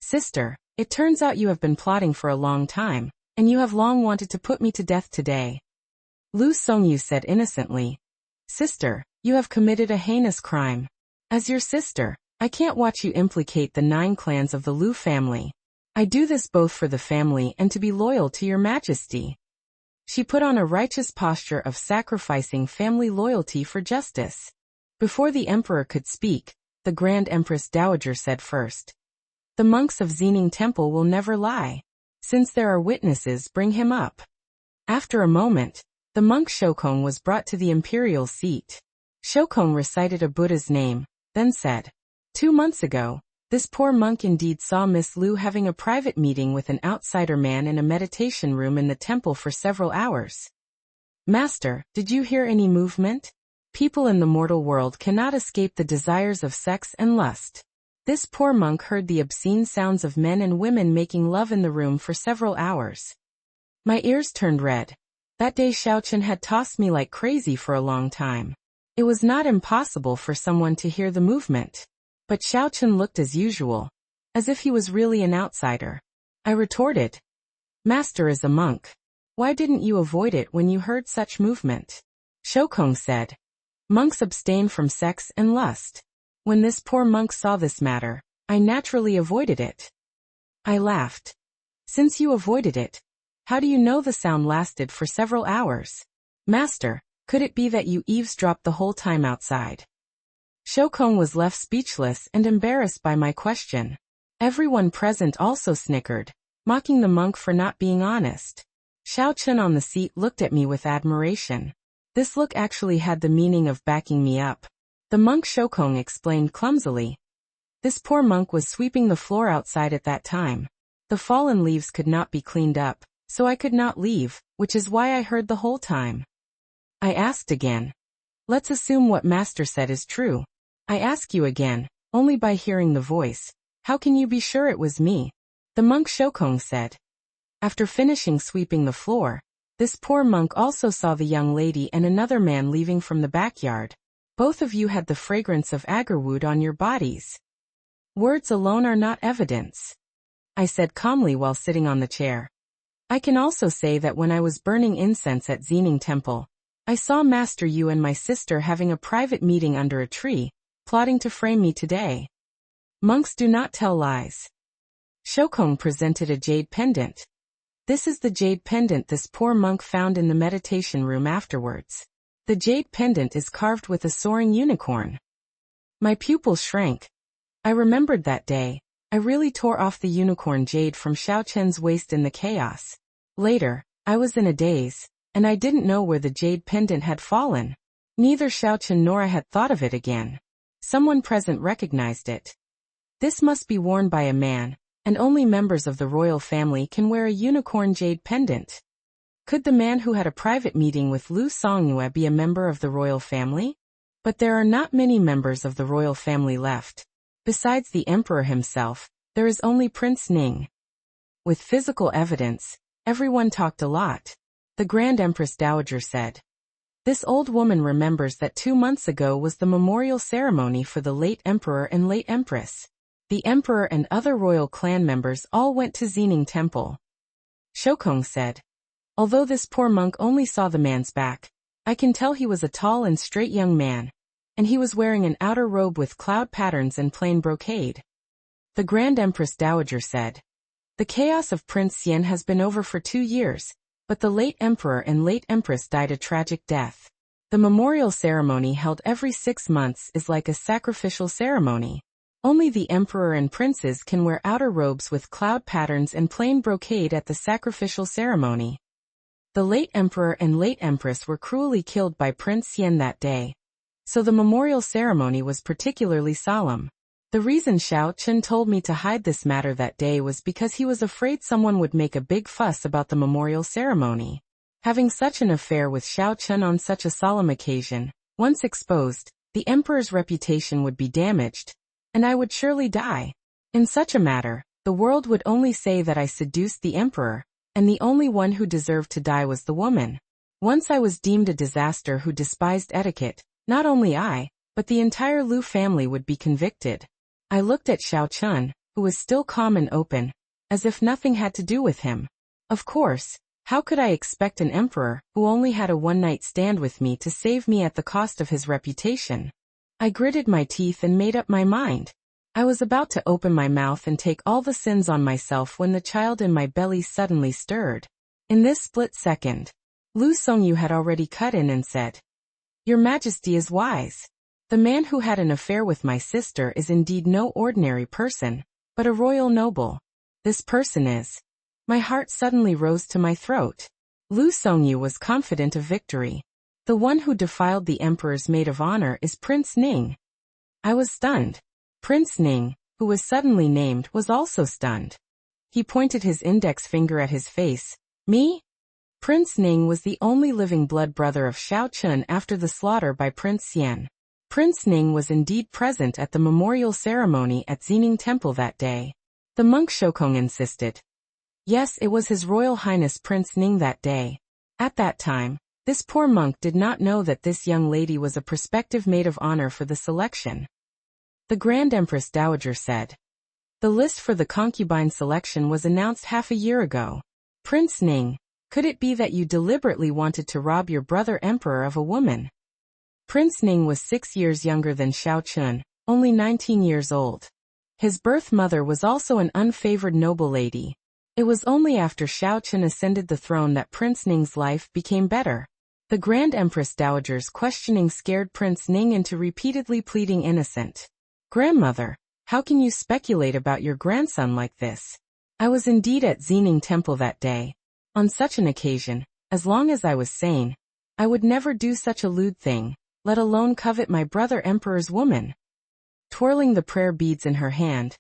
Sister, it turns out you have been plotting for a long time, and you have long wanted to put me to death today. Lu Songyu said innocently. Sister, you have committed a heinous crime. As your sister, I can't watch you implicate the 9 clans of the Lu family. I do this both for the family and to be loyal to your Majesty. She put on a righteous posture of sacrificing family loyalty for justice. Before the emperor could speak, the Grand Empress Dowager said first. The monks of Xining Temple will never lie. Since there are witnesses, bring him up. After a moment, the monk Shokong was brought to the imperial seat. Shokong recited a Buddha's name, then said, 2 months ago, this poor monk indeed saw Miss Lu having a private meeting with an outsider man in a meditation room in the temple for several hours. Master, did you hear any movement? People in the mortal world cannot escape the desires of sex and lust. This poor monk heard the obscene sounds of men and women making love in the room for several hours. My ears turned red. That day Xiaochen had tossed me like crazy for a long time. It was not impossible for someone to hear the movement. But Xiaochen looked as usual, as if he was really an outsider. I retorted. Master is a monk. Why didn't you avoid it when you heard such movement? Shokong said. Monks abstain from sex and lust. When this poor monk saw this matter, I naturally avoided it. I laughed. Since you avoided it, how do you know the sound lasted for several hours? Master, could it be that you eavesdropped the whole time outside? Shokong was left speechless and embarrassed by my question. Everyone present also snickered, mocking the monk for not being honest. Xiaochen on the seat looked at me with admiration. This look actually had the meaning of backing me up. The monk Shokong explained clumsily. This poor monk was sweeping the floor outside at that time. The fallen leaves could not be cleaned up, so I could not leave, which is why I heard the whole time. I asked again. Let's assume what Master said is true. I ask you again, only by hearing the voice, how can you be sure it was me? The monk Shokong said. After finishing sweeping the floor, this poor monk also saw the young lady and another man leaving from the backyard. Both of you had the fragrance of agarwood on your bodies. Words alone are not evidence, I said calmly while sitting on the chair. I can also say that when I was burning incense at Xining Temple, I saw Master Yu and my sister having a private meeting under a tree, plotting to frame me today. Monks do not tell lies. Shokong presented a jade pendant. This is the jade pendant this poor monk found in the meditation room afterwards. The jade pendant is carved with a soaring unicorn. My pupils shrank. I remembered that day. I really tore off the unicorn jade from Xiaochen's waist in the chaos. Later, I was in a daze, and I didn't know where the jade pendant had fallen. Neither Xiaochen nor I had thought of it again. Someone present recognized it. This must be worn by a man, and only members of the royal family can wear a unicorn jade pendant. Could the man who had a private meeting with Lu Songyue be a member of the royal family? But there are not many members of the royal family left. Besides the emperor himself, there is only Prince Ning. With physical evidence, everyone talked a lot. The Grand Empress Dowager said. This old woman remembers that 2 months ago was the memorial ceremony for the late emperor and late empress. The emperor and other royal clan members all went to Xining Temple. Shokong said. Although this poor monk only saw the man's back, I can tell he was a tall and straight young man, and he was wearing an outer robe with cloud patterns and plain brocade. The Grand Empress Dowager said. The chaos of Prince Xian has been over for 2 years, but the late emperor and late empress died a tragic death. The memorial ceremony held every 6 months is like a sacrificial ceremony. Only the emperor and princes can wear outer robes with cloud patterns and plain brocade at the sacrificial ceremony. The late emperor and late empress were cruelly killed by Prince Xian that day. So the memorial ceremony was particularly solemn. The reason Xiao Chen told me to hide this matter that day was because he was afraid someone would make a big fuss about the memorial ceremony. Having such an affair with Xiao Chen on such a solemn occasion, once exposed, the emperor's reputation would be damaged, and I would surely die. In such a matter, the world would only say that I seduced the emperor, and the only one who deserved to die was the woman. Once I was deemed a disaster who despised etiquette, not only I, but the entire Lu family would be convicted. I looked at Xiao Chun, who was still calm and open, as if nothing had to do with him. Of course, how could I expect an emperor, who only had a one-night stand with me, to save me at the cost of his reputation? I gritted my teeth and made up my mind. I was about to open my mouth and take all the sins on myself when the child in my belly suddenly stirred. In this split second, Lu Songyu had already cut in and said, "Your Majesty is wise. The man who had an affair with my sister is indeed no ordinary person, but a royal noble. This person is..." My heart suddenly rose to my throat. Lu Songyu was confident of victory. The one who defiled the emperor's maid of honor is Prince Ning. I was stunned. Prince Ning, who was suddenly named, was also stunned. He pointed his index finger at his face. Me? Prince Ning was the only living blood brother of Xiao Chun after the slaughter by Prince Xian. Prince Ning was indeed present at the memorial ceremony at Xining Temple that day. The monk Shokong insisted. Yes, it was His Royal Highness Prince Ning that day. At that time, this poor monk did not know that this young lady was a prospective maid of honor for the selection. The Grand Empress Dowager said. The list for the concubine selection was announced half a year ago. Prince Ning, could it be that you deliberately wanted to rob your brother emperor of a woman? Prince Ning was 6 years younger than Xiao Chun, only 19 years old. His birth mother was also an unfavored noble lady. It was only after Xiao Chun ascended the throne that Prince Ning's life became better. The Grand Empress Dowager's questioning scared Prince Ning into repeatedly pleading innocent. Grandmother, how can you speculate about your grandson like this? I was indeed at Xining Temple that day. On such an occasion, as long as I was sane, I would never do such a lewd thing, let alone covet my brother emperor's woman. Twirling the prayer beads in her hand,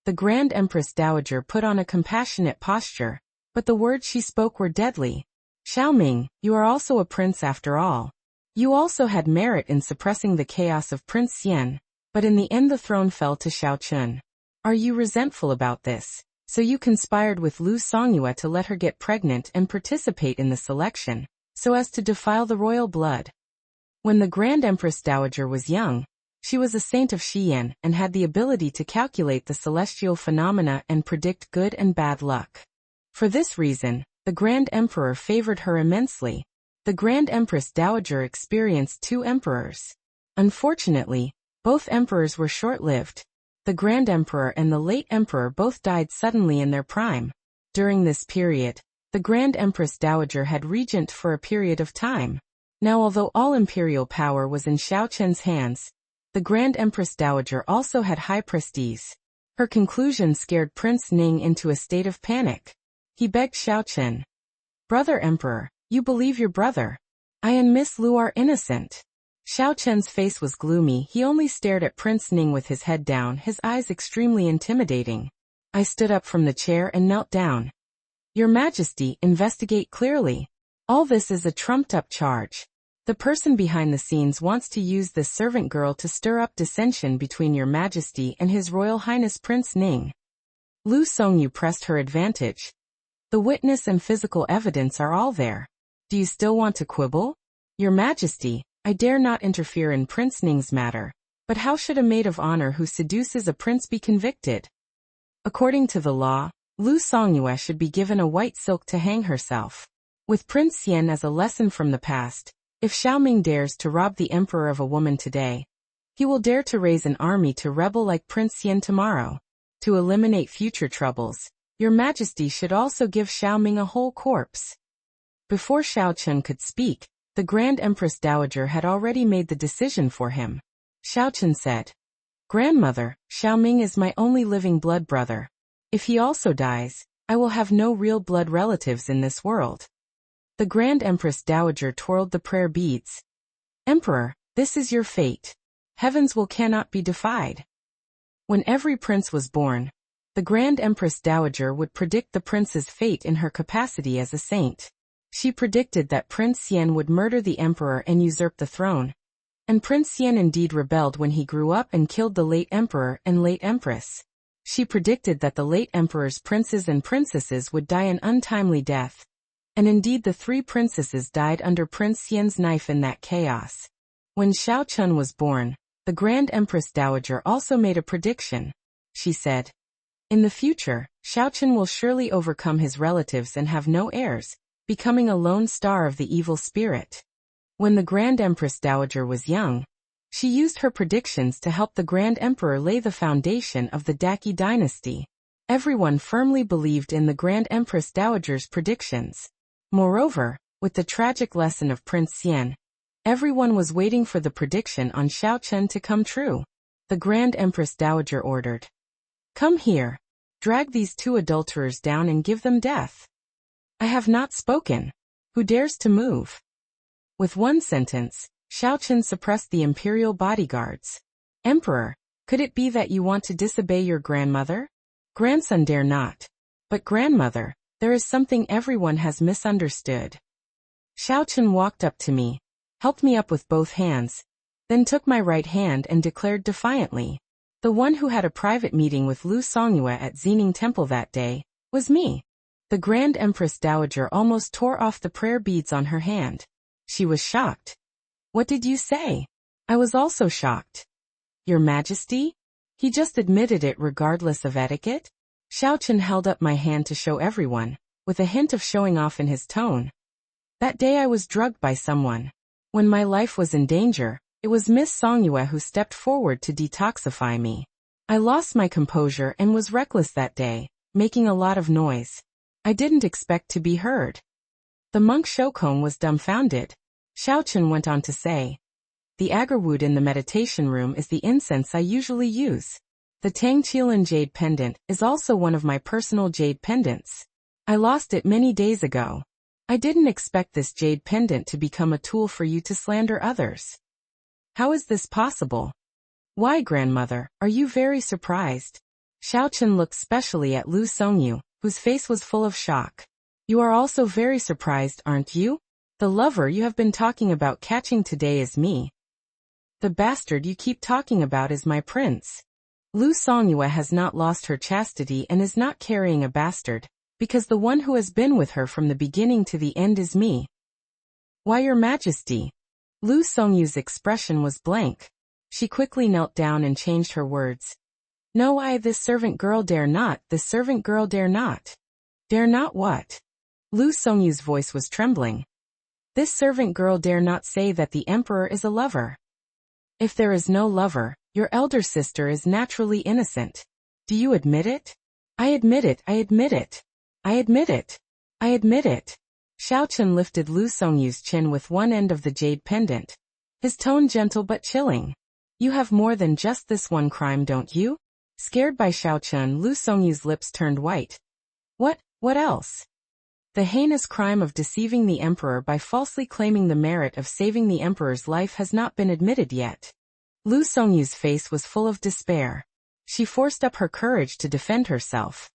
the Grand Empress Dowager put on a compassionate posture, but the words she spoke were deadly. Xiaoming, you are also a prince after all. You also had merit in suppressing the chaos of Prince Xian, but in the end the throne fell to Xiao Chun. Are you resentful about this? So you conspired with Lu Songyue to let her get pregnant and participate in the selection, so as to defile the royal blood. When the Grand Empress Dowager was young, she was a saint of Xiyan and had the ability to calculate the celestial phenomena and predict good and bad luck. For this reason, the Grand Emperor favored her immensely. The Grand Empress Dowager experienced 2 emperors. Unfortunately, both emperors were short-lived. The Grand Emperor and the late Emperor both died suddenly in their prime. During this period, the Grand Empress Dowager had regent for a period of time. Now although all imperial power was in Xiao Chun's hands, the Grand Empress Dowager also had high prestige. Her conclusion scared Prince Ning into a state of panic. He begged Xiao Chun, "Brother Emperor, you believe your brother. I and Miss Lu are innocent." Xiao Chun's face was gloomy. He only stared at Prince Ning with his head down, his eyes extremely intimidating. I stood up from the chair and knelt down. Your Majesty, investigate clearly. All this is a trumped-up charge. The person behind the scenes wants to use this servant girl to stir up dissension between Your Majesty and His Royal Highness Prince Ning. Lu Songyu pressed her advantage. The witness and physical evidence are all there. Do you still want to quibble? Your Majesty, I dare not interfere in Prince Ning's matter, but how should a maid of honor who seduces a prince be convicted? According to the law, Lu Songyue should be given a white silk to hang herself. With Prince Xian as a lesson from the past, if Xiaoming dares to rob the emperor of a woman today, he will dare to raise an army to rebel like Prince Xian tomorrow. To eliminate future troubles, Your Majesty should also give Xiaoming a whole corpse. Before Xiao Chun could speak, the Grand Empress Dowager had already made the decision for him. Xiao Chun said, Grandmother, Xiaoming is my only living blood brother. If he also dies, I will have no real blood relatives in this world. The Grand Empress Dowager twirled the prayer beads. Emperor, this is your fate. Heaven's will cannot be defied. When every prince was born, the Grand Empress Dowager would predict the prince's fate in her capacity as a saint. She predicted that Prince Xian would murder the emperor and usurp the throne. And Prince Xian indeed rebelled when he grew up and killed the late emperor and late empress. She predicted that the late emperor's princes and princesses would die an untimely death. And indeed the three princesses died under Prince Xian's knife in that chaos. When Xiao Chun was born, the Grand Empress Dowager also made a prediction. She said, "In the future, Xiao Chun will surely overcome his relatives and have no heirs, becoming a lone star of the evil spirit." When the Grand Empress Dowager was young, she used her predictions to help the Grand Emperor lay the foundation of the Daqi dynasty. Everyone firmly believed in the Grand Empress Dowager's predictions. Moreover, with the tragic lesson of Prince Xian, everyone was waiting for the prediction on Xiao Chun to come true. The Grand Empress Dowager ordered, "Come here. Drag these two adulterers down and give them death." "I have not spoken. Who dares to move?" With one sentence, Xiao Chun suppressed the imperial bodyguards. "Emperor, could it be that you want to disobey your grandmother?" "Grandson dare not." "But grandmother, there is something everyone has misunderstood." Xiao Chun walked up to me, helped me up with both hands, then took my right hand and declared defiantly, "The one who had a private meeting with Lu Songyue at Xining Temple that day was me." The Grand Empress Dowager almost tore off the prayer beads on her hand. She was shocked. "What did you say?" I was also shocked. "Your Majesty?" He just admitted it regardless of etiquette? Xiao Chun held up my hand to show everyone, with a hint of showing off in his tone. "That day I was drugged by someone. When my life was in danger, it was Miss Songyue who stepped forward to detoxify me. I lost my composure and was reckless that day, making a lot of noise. I didn't expect to be heard." The monk Shokong was dumbfounded. Xiao Chun went on to say, "The agarwood in the meditation room is the incense I usually use. The Tangqilan jade pendant is also one of my personal jade pendants. I lost it many days ago. I didn't expect this jade pendant to become a tool for you to slander others. How is this possible?" "Why, grandmother, are you very surprised?" Xiao Chun looked specially at Lu Songyu, whose face was full of shock. "You are also very surprised, aren't you? The lover you have been talking about catching today is me. The bastard you keep talking about is my prince. Lu Songyue has not lost her chastity and is not carrying a bastard, because the one who has been with her from the beginning to the end is me." "Why, your Majesty?" Lu Songyu's expression was blank. She quickly knelt down and changed her words. "No, this servant girl dare not, this servant girl dare not." "Dare not what?" Lu Songyu's voice was trembling. "This servant girl dare not say that the emperor is a lover. If there is no lover, your elder sister is naturally innocent. Do you admit it?" "I admit it, I admit it. I admit it. I admit it." Xiao Chun lifted Lu Songyu's chin with one end of the jade pendant, his tone gentle but chilling. "You have more than just this one crime, don't you?" Scared by Xiao Chun, Lu Songyu's lips turned white. What else?" "The heinous crime of deceiving the emperor by falsely claiming the merit of saving the emperor's life has not been admitted yet." Lu Songyu's face was full of despair. She forced up her courage to defend herself.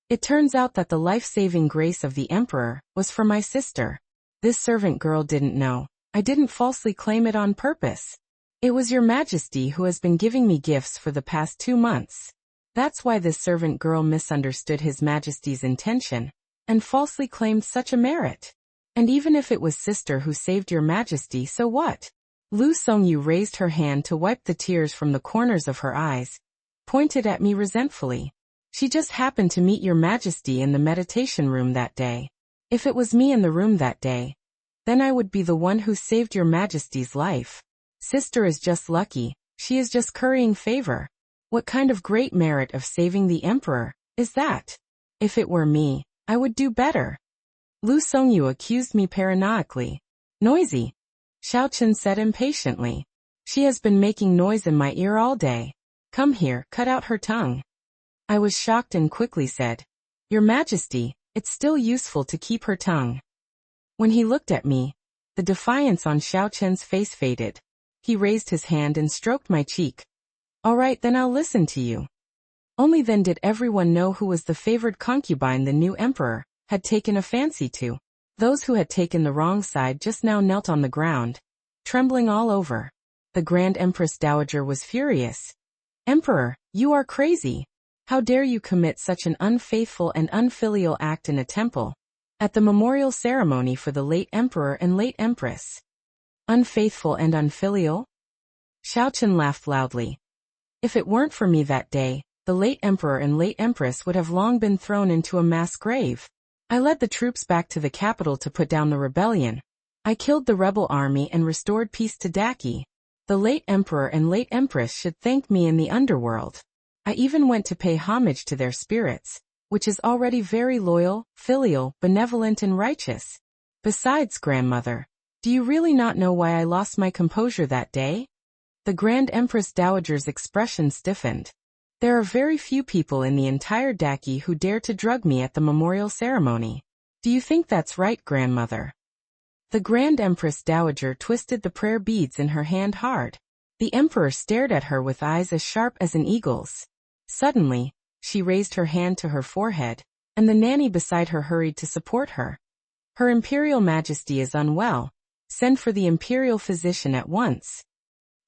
"It turns out that the life-saving grace of the emperor was for my sister. This servant girl didn't know. I didn't falsely claim it on purpose. It was your Majesty who has been giving me gifts for the past 2 months. That's why this servant girl misunderstood His Majesty's intention and falsely claimed such a merit. And even if it was sister who saved your Majesty, so what?" Lu Songyu raised her hand to wipe the tears from the corners of her eyes, pointed at me resentfully. "She just happened to meet your Majesty in the meditation room that day. If it was me in the room that day, then I would be the one who saved your Majesty's life. Sister is just lucky, she is just currying favor. What kind of great merit of saving the emperor is that? If it were me, I would do better." Lu Songyu accused me paranoically. "Noisy," Xiao Chun said impatiently. "She has been making noise in my ear all day. Come here, cut out her tongue." I was shocked and quickly said, "Your Majesty, it's still useful to keep her tongue." When he looked at me, the defiance on Xiao Chun's face faded. He raised his hand and stroked my cheek. "All right, then I'll listen to you." Only then did everyone know who was the favored concubine the new emperor had taken a fancy to. Those who had taken the wrong side just now knelt on the ground, trembling all over. The Grand Empress Dowager was furious. "Emperor, you are crazy. How dare you commit such an unfaithful and unfilial act in a temple? at the memorial ceremony for the late emperor and late empress. Unfaithful and unfilial? Xiaochen laughed loudly. If it weren't for me that day, the late emperor and late empress would have long been thrown into a mass grave. I led the troops back to the capital to put down the rebellion. I killed the rebel army and restored peace to Daki. The late emperor and late empress should thank me in the underworld. I even went to pay homage to their spirits, which is already very loyal, filial, benevolent and righteous. Besides, grandmother, do you really not know why I lost my composure that day? The Grand Empress Dowager's expression stiffened. There are very few people in the entire Daki who dare to drug me at the memorial ceremony. Do you think that's right, grandmother? The Grand Empress Dowager twisted the prayer beads in her hand hard. The emperor stared at her with eyes as sharp as an eagle's. Suddenly, she raised her hand to her forehead, and the nanny beside her hurried to support her. Her Imperial Majesty is unwell. Send for the imperial physician at once.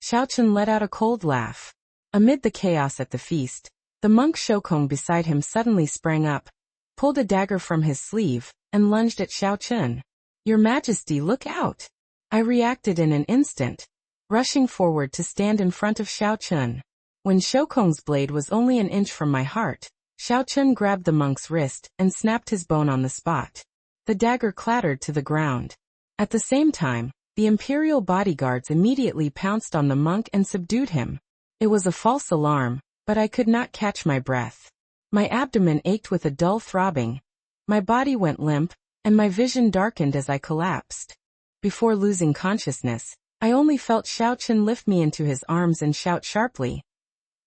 Xiaochen let out a cold laugh. Amid the chaos at the feast, the monk Shokong beside him suddenly sprang up, pulled a dagger from his sleeve, and lunged at Xiaochen. Your Majesty, look out! I reacted in an instant, rushing forward to stand in front of Xiaochen. When Shokong's blade was only an inch from my heart, Xiaochen grabbed the monk's wrist and snapped his bone on the spot. The dagger clattered to the ground. At the same time, the imperial bodyguards immediately pounced on the monk and subdued him. It was a false alarm, but I could not catch my breath. My abdomen ached with a dull throbbing. My body went limp, and my vision darkened as I collapsed. Before losing consciousness, I only felt Xiaochen lift me into his arms and shout sharply,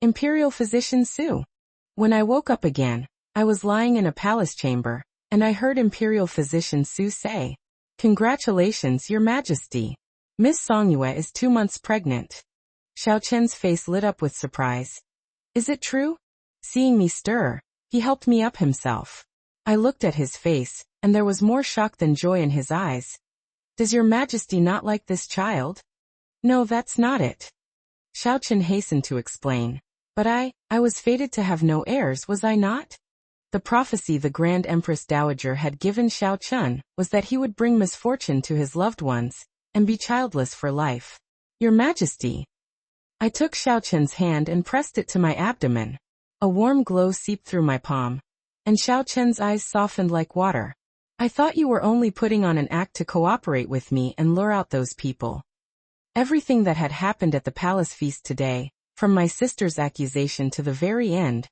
"Imperial Physician Su!" When I woke up again, I was lying in a palace chamber, and I heard Imperial Physician Su say, "Congratulations, Your Majesty. Miss Songyue is 2 months pregnant." Xiaochen's face lit up with surprise. Is it true? Seeing me stir, he helped me up himself. I looked at his face, and there was more shock than joy in his eyes. Does Your Majesty not like this child? No, that's not it. Xiaochen hastened to explain. But I was fated to have no heirs, was I not? The prophecy the Grand Empress Dowager had given Xiaochen was that he would bring misfortune to his loved ones, and be childless for life. Your Majesty. I took Xiaochen's hand and pressed it to my abdomen. A warm glow seeped through my palm, and Xiaochen's eyes softened like water. I thought you were only putting on an act to cooperate with me and lure out those people. Everything that had happened at the palace feast today, from my sister's accusation to the very end,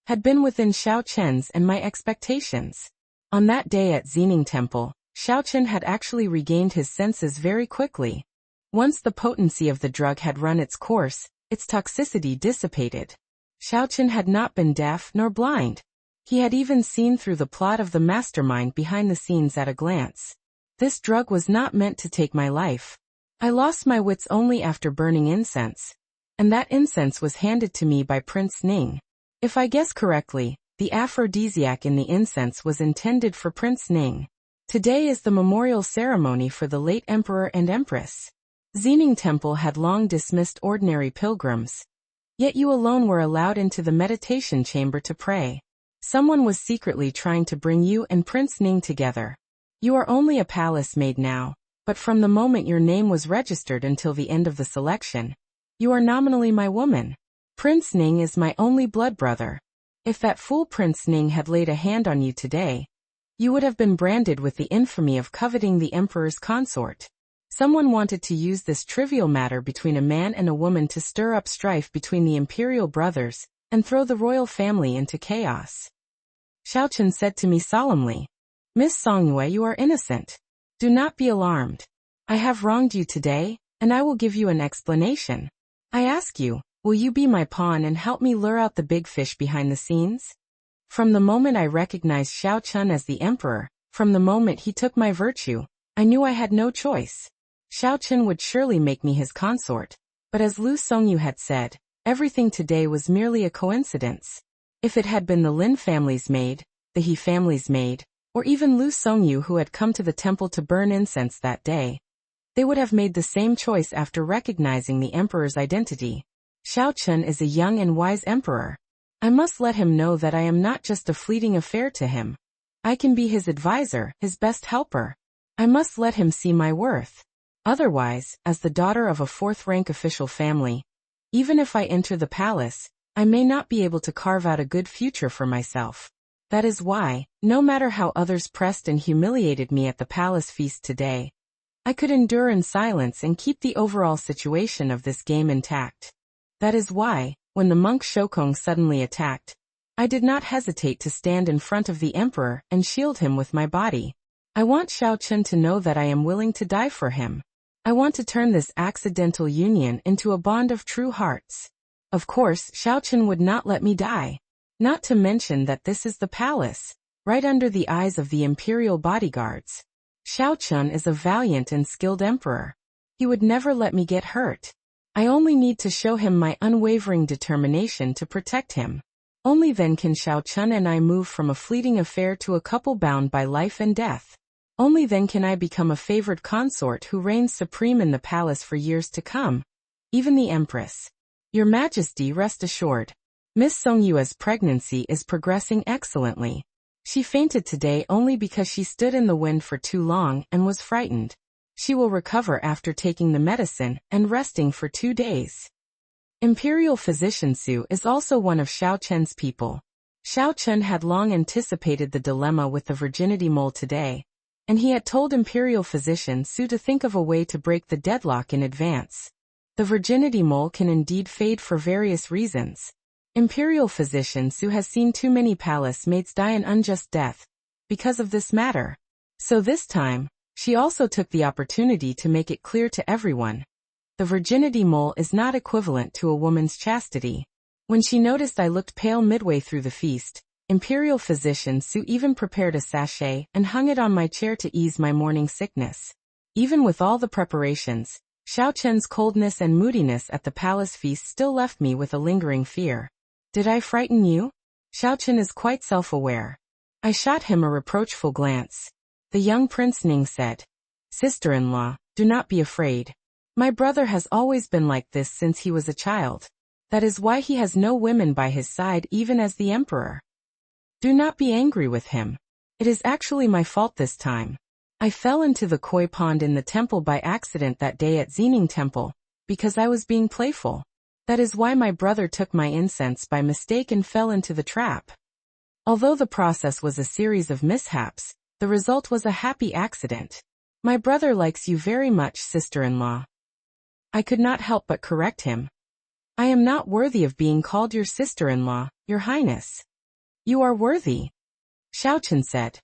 had been within Xiaochen's and my expectations. On that day at Xining Temple, Xiaochen had actually regained his senses very quickly. Once the potency of the drug had run its course, its toxicity dissipated. Xiaochen had not been deaf nor blind. He had even seen through the plot of the mastermind behind the scenes at a glance. This drug was not meant to take my life. I lost my wits only after burning incense. And that incense was handed to me by Prince Ning. If I guess correctly, the aphrodisiac in the incense was intended for Prince Ning. Today is the memorial ceremony for the late emperor and empress. Xining Temple had long dismissed ordinary pilgrims. Yet you alone were allowed into the meditation chamber to pray. Someone was secretly trying to bring you and Prince Ning together. You are only a palace maid now, but from the moment your name was registered until the end of the selection, you are nominally my woman. Prince Ning is my only blood brother. If that fool Prince Ning had laid a hand on you today, you would have been branded with the infamy of coveting the emperor's consort. Someone wanted to use this trivial matter between a man and a woman to stir up strife between the imperial brothers, and throw the royal family into chaos. Xiaochen said to me solemnly, Miss Songyue, you are innocent. Do not be alarmed. I have wronged you today, and I will give you an explanation. I ask you, will you be my pawn and help me lure out the big fish behind the scenes? From the moment I recognized Xiaochen as the emperor, from the moment he took my virtue, I knew I had no choice. Xiaochen would surely make me his consort, but as Lu Songyu had said, everything today was merely a coincidence. If it had been the Lin family's maid, the He family's maid, or even Lu Songyu who had come to the temple to burn incense that day, they would have made the same choice after recognizing the emperor's identity. Xiaochen is a young and wise emperor. I must let him know that I am not just a fleeting affair to him. I can be his advisor, his best helper. I must let him see my worth. Otherwise, as the daughter of a fourth-rank official family, even if I enter the palace, I may not be able to carve out a good future for myself. That is why, no matter how others pressed and humiliated me at the palace feast today, I could endure in silence and keep the overall situation of this game intact. That is why, when the monk Shokong suddenly attacked, I did not hesitate to stand in front of the emperor and shield him with my body. I want Xiao Chun to know that I am willing to die for him. I want to turn this accidental union into a bond of true hearts. Of course, Xiao Chun would not let me die. Not to mention that this is the palace, right under the eyes of the imperial bodyguards. Xiao Chun is a valiant and skilled emperor. He would never let me get hurt. I only need to show him my unwavering determination to protect him. Only then can Xiao Chun and I move from a fleeting affair to a couple bound by life and death. Only then can I become a favored consort who reigns supreme in the palace for years to come. Even the Empress. Your Majesty, rest assured. Miss Songyue's pregnancy is progressing excellently. She fainted today only because she stood in the wind for too long and was frightened. She will recover after taking the medicine and resting for 2 days. Imperial physician Su is also one of Xiao Chen's people. Xiao Chen had long anticipated the dilemma with the virginity mole today, and he had told Imperial physician Su to think of a way to break the deadlock in advance. The virginity mole can indeed fade for various reasons. Imperial physician Su has seen too many palace maids die an unjust death because of this matter. So this time, she also took the opportunity to make it clear to everyone. The virginity mole is not equivalent to a woman's chastity. When she noticed I looked pale midway through the feast, Imperial physician Su even prepared a sachet and hung it on my chair to ease my morning sickness. Even with all the preparations, Xiao Chen's coldness and moodiness at the palace feast still left me with a lingering fear. Did I frighten you? Xiao Chen is quite self-aware. I shot him a reproachful glance. The young Prince Ning said, "Sister-in-law, do not be afraid. My brother has always been like this since he was a child. That is why he has no women by his side even as the emperor. Do not be angry with him. It is actually my fault this time. I fell into the koi pond in the temple by accident that day at Xining Temple, because I was being playful. That is why my brother took my incense by mistake and fell into the trap. Although the process was a series of mishaps, the result was a happy accident. My brother likes you very much, sister-in-law." I could not help but correct him. "I am not worthy of being called your sister-in-law, your highness." "You are worthy," Xiao Chen said.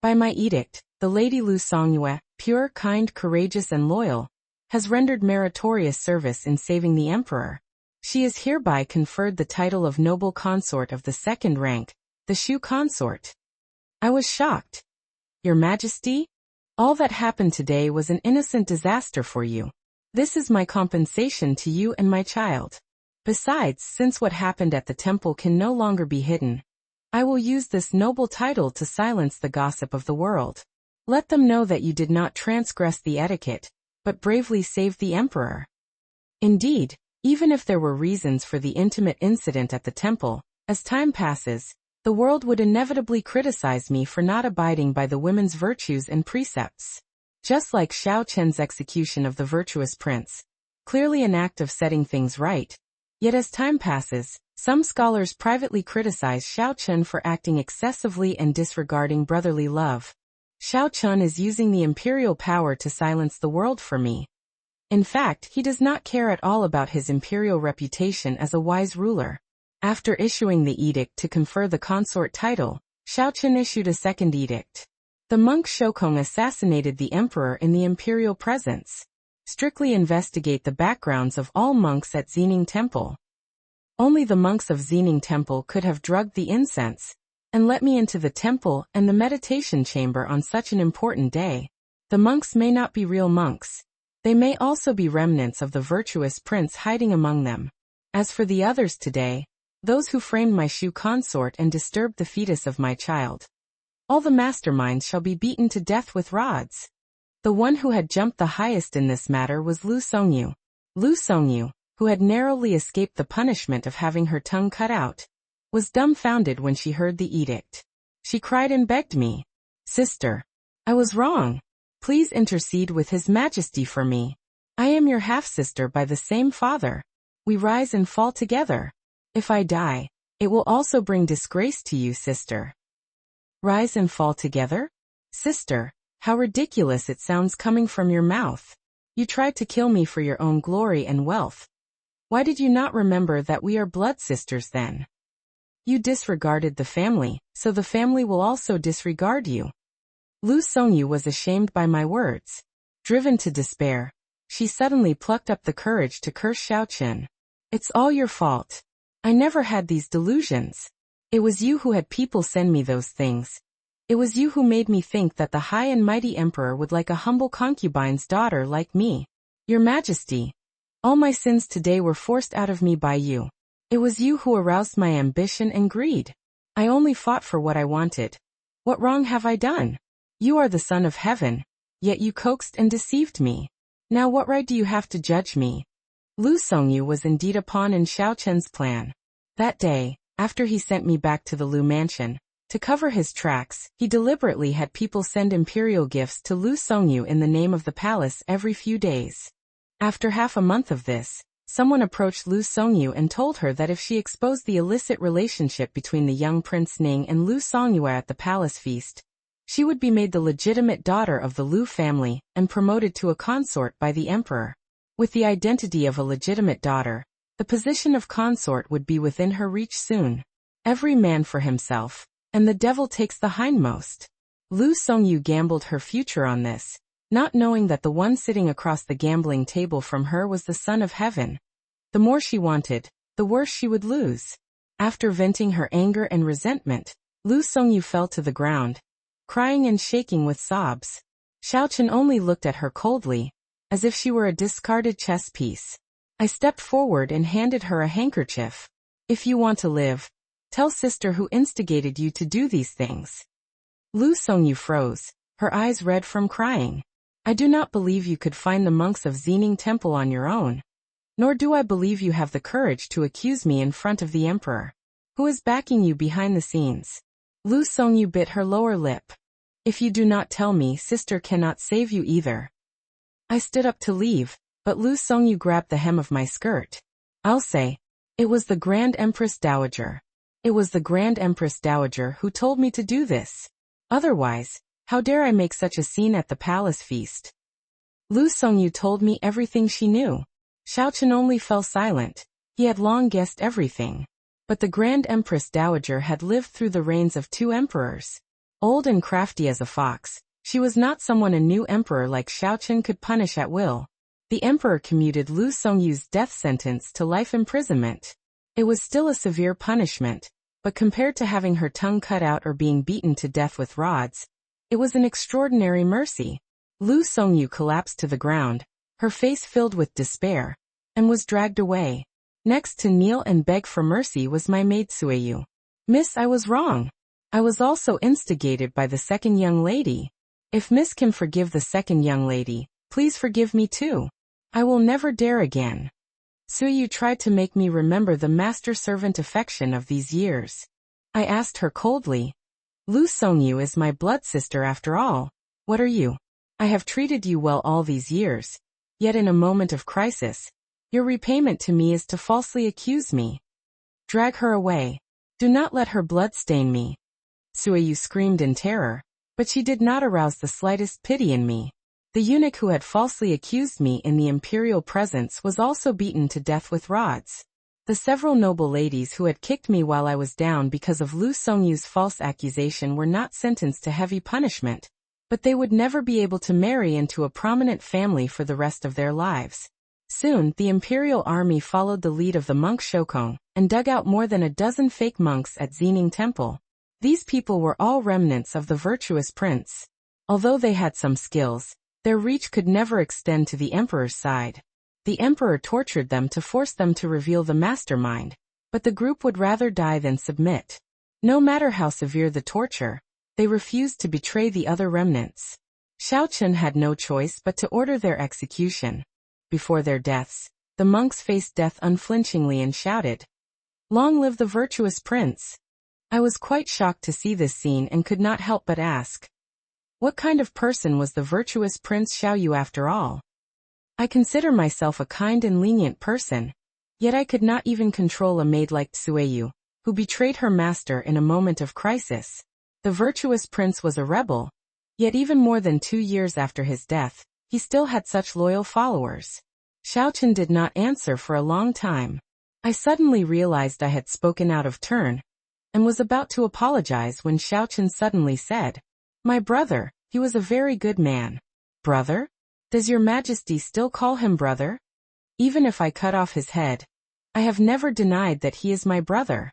"By my edict, the Lady Lu Songyue, pure, kind, courageous and loyal, has rendered meritorious service in saving the emperor. She is hereby conferred the title of noble consort of the second rank, the Shu consort." I was shocked. "Your Majesty? All that happened today was an innocent disaster for you. This is my compensation to you and my child. Besides, since what happened at the temple can no longer be hidden, I will use this noble title to silence the gossip of the world. Let them know that you did not transgress the etiquette, but bravely saved the emperor." Indeed, even if there were reasons for the intimate incident at the temple, as time passes, the world would inevitably criticize me for not abiding by the women's virtues and precepts. Just like Xiao Chen's execution of the virtuous prince, clearly an act of setting things right. Yet as time passes, some scholars privately criticize Xiao Chen for acting excessively and disregarding brotherly love. Xiao Chen is using the imperial power to silence the world for me. In fact, he does not care at all about his imperial reputation as a wise ruler. After issuing the edict to confer the consort title, Xiao Chen issued a second edict. The monk Shokong assassinated the emperor in the imperial presence. Strictly investigate the backgrounds of all monks at Xining Temple. Only the monks of Xining Temple could have drugged the incense and let me into the temple and the meditation chamber on such an important day. The monks may not be real monks. They may also be remnants of the virtuous prince hiding among them. As for the others today, those who framed my Shu consort and disturbed the fetus of my child, all the masterminds shall be beaten to death with rods. The one who had jumped the highest in this matter was Lu Songyu. Lu Songyu, who had narrowly escaped the punishment of having her tongue cut out, was dumbfounded when she heard the edict. She cried and begged me. Sister, I was wrong. Please intercede with His Majesty for me. I am your half-sister by the same father. We rise and fall together. If I die, it will also bring disgrace to you, sister. Rise and fall together? Sister, how ridiculous it sounds coming from your mouth. You tried to kill me for your own glory and wealth. Why did you not remember that we are blood sisters then? You disregarded the family, so the family will also disregard you. Lu Songyu was ashamed by my words. Driven to despair, she suddenly plucked up the courage to curse Xiaochen. It's all your fault. I never had these delusions. It was you who had people send me those things. It was you who made me think that the high and mighty emperor would like a humble concubine's daughter like me. Your Majesty, all my sins today were forced out of me by you. It was you who aroused my ambition and greed. I only fought for what I wanted. What wrong have I done? You are the Son of Heaven, yet you coaxed and deceived me. Now what right do you have to judge me? Lu Songyu was indeed a pawn in Xiaochen's plan. That day, after he sent me back to the Lu mansion, to cover his tracks, he deliberately had people send imperial gifts to Lu Songyu in the name of the palace every few days. After half a month of this, someone approached Lu Songyu and told her that if she exposed the illicit relationship between the young Prince Ning and Lu Songyue at the palace feast, she would be made the legitimate daughter of the Lu family and promoted to a consort by the emperor. With the identity of a legitimate daughter, the position of consort would be within her reach soon. Every man for himself, and the devil takes the hindmost. Lu Songyu gambled her future on this, not knowing that the one sitting across the gambling table from her was the Son of Heaven. The more she wanted, the worse she would lose. After venting her anger and resentment, Lu Songyu fell to the ground, crying and shaking with sobs. Xiaochen only looked at her coldly, as if she were a discarded chess piece. I stepped forward and handed her a handkerchief. If you want to live, tell sister who instigated you to do these things. Lu Songyu froze, her eyes red from crying. I do not believe you could find the monks of Xining Temple on your own. Nor do I believe you have the courage to accuse me in front of the emperor. Who is backing you behind the scenes? Lu Songyu bit her lower lip. If you do not tell me, sister cannot save you either. I stood up to leave, but Lu Songyu grabbed the hem of my skirt. I'll say, it was the Grand Empress Dowager. It was the Grand Empress Dowager who told me to do this. Otherwise, how dare I make such a scene at the palace feast? Lu Songyu told me everything she knew. Xiaochen only fell silent. He had long guessed everything. But the Grand Empress Dowager had lived through the reigns of 2 emperors. Old and crafty as a fox, she was not someone a new emperor like Xiaochen could punish at will. The emperor commuted Lu Songyu's death sentence to life imprisonment. It was still a severe punishment, but compared to having her tongue cut out or being beaten to death with rods, it was an extraordinary mercy. Lu Songyu collapsed to the ground, her face filled with despair, and was dragged away. Next to kneel and beg for mercy was my maid Sueyu. Miss, I was wrong. I was also instigated by the second young lady. If Miss can forgive the second young lady, please forgive me too. I will never dare again. Sueyu tried to make me remember the master-servant affection of these years. I asked her coldly, Lu Songyu is my blood sister after all. What are you? I have treated you well all these years. Yet in a moment of crisis, your repayment to me is to falsely accuse me. Drag her away. Do not let her blood stain me. Sueyu screamed in terror, but she did not arouse the slightest pity in me. The eunuch who had falsely accused me in the imperial presence was also beaten to death with rods. The several noble ladies who had kicked me while I was down because of Lu Songyu's false accusation were not sentenced to heavy punishment, but they would never be able to marry into a prominent family for the rest of their lives. Soon, the imperial army followed the lead of the monk Shokong, and dug out more than a dozen fake monks at Xining Temple. These people were all remnants of the virtuous prince. Although they had some skills, their reach could never extend to the emperor's side. The emperor tortured them to force them to reveal the mastermind, but the group would rather die than submit. No matter how severe the torture, they refused to betray the other remnants. Xiaochen had no choice but to order their execution. Before their deaths, the monks faced death unflinchingly and shouted, "Long live the virtuous prince!" I was quite shocked to see this scene and could not help but ask, what kind of person was the virtuous Prince Xiaoyu after all? I consider myself a kind and lenient person, yet I could not even control a maid like Tsueyu, who betrayed her master in a moment of crisis. The virtuous prince was a rebel, yet even more than 2 years after his death, he still had such loyal followers. Xiaochen did not answer for a long time. I suddenly realized I had spoken out of turn, and was about to apologize when Xiaochen suddenly said, "My brother, he was a very good man." "Brother? Does your Majesty still call him brother?" "Even if I cut off his head, I have never denied that he is my brother."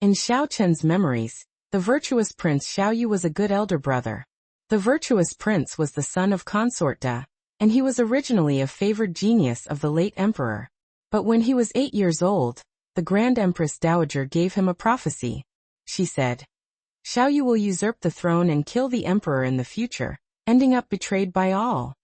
In Xiaochen's memories, the virtuous Prince Xiaoyu was a good elder brother. The virtuous prince was the son of consort Da, and he was originally a favored genius of the late emperor. But when he was 8 years old, the Grand Empress Dowager gave him a prophecy. She said, "Xiaoyu will usurp the throne and kill the emperor in the future, ending up betrayed by all."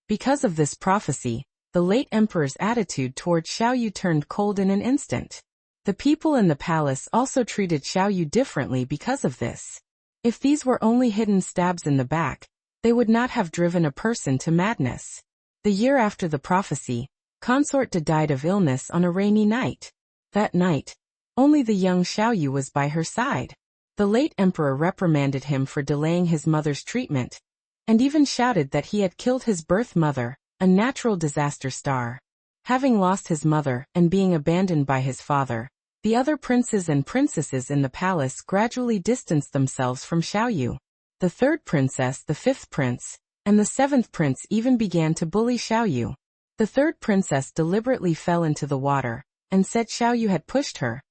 Because of this prophecy, the late emperor's attitude toward Xiaoyu turned cold in an instant. The people in the palace also treated Xiaoyu differently because of this. If these were only hidden stabs in the back, they would not have driven a person to madness. The year after the prophecy, Consort Da died of illness on a rainy night. That night, only the young Xiaoyu was by her side. The late emperor reprimanded him for delaying his mother's treatment, and even shouted that he had killed his birth mother, a natural disaster star. Having lost his mother and being abandoned by his father, the other princes and princesses in the palace gradually distanced themselves from Xiaoyu. The third princess, the fifth prince, and the seventh prince even began to bully Xiaoyu. The third princess deliberately fell into the water, and said Xiaoyu had pushed her,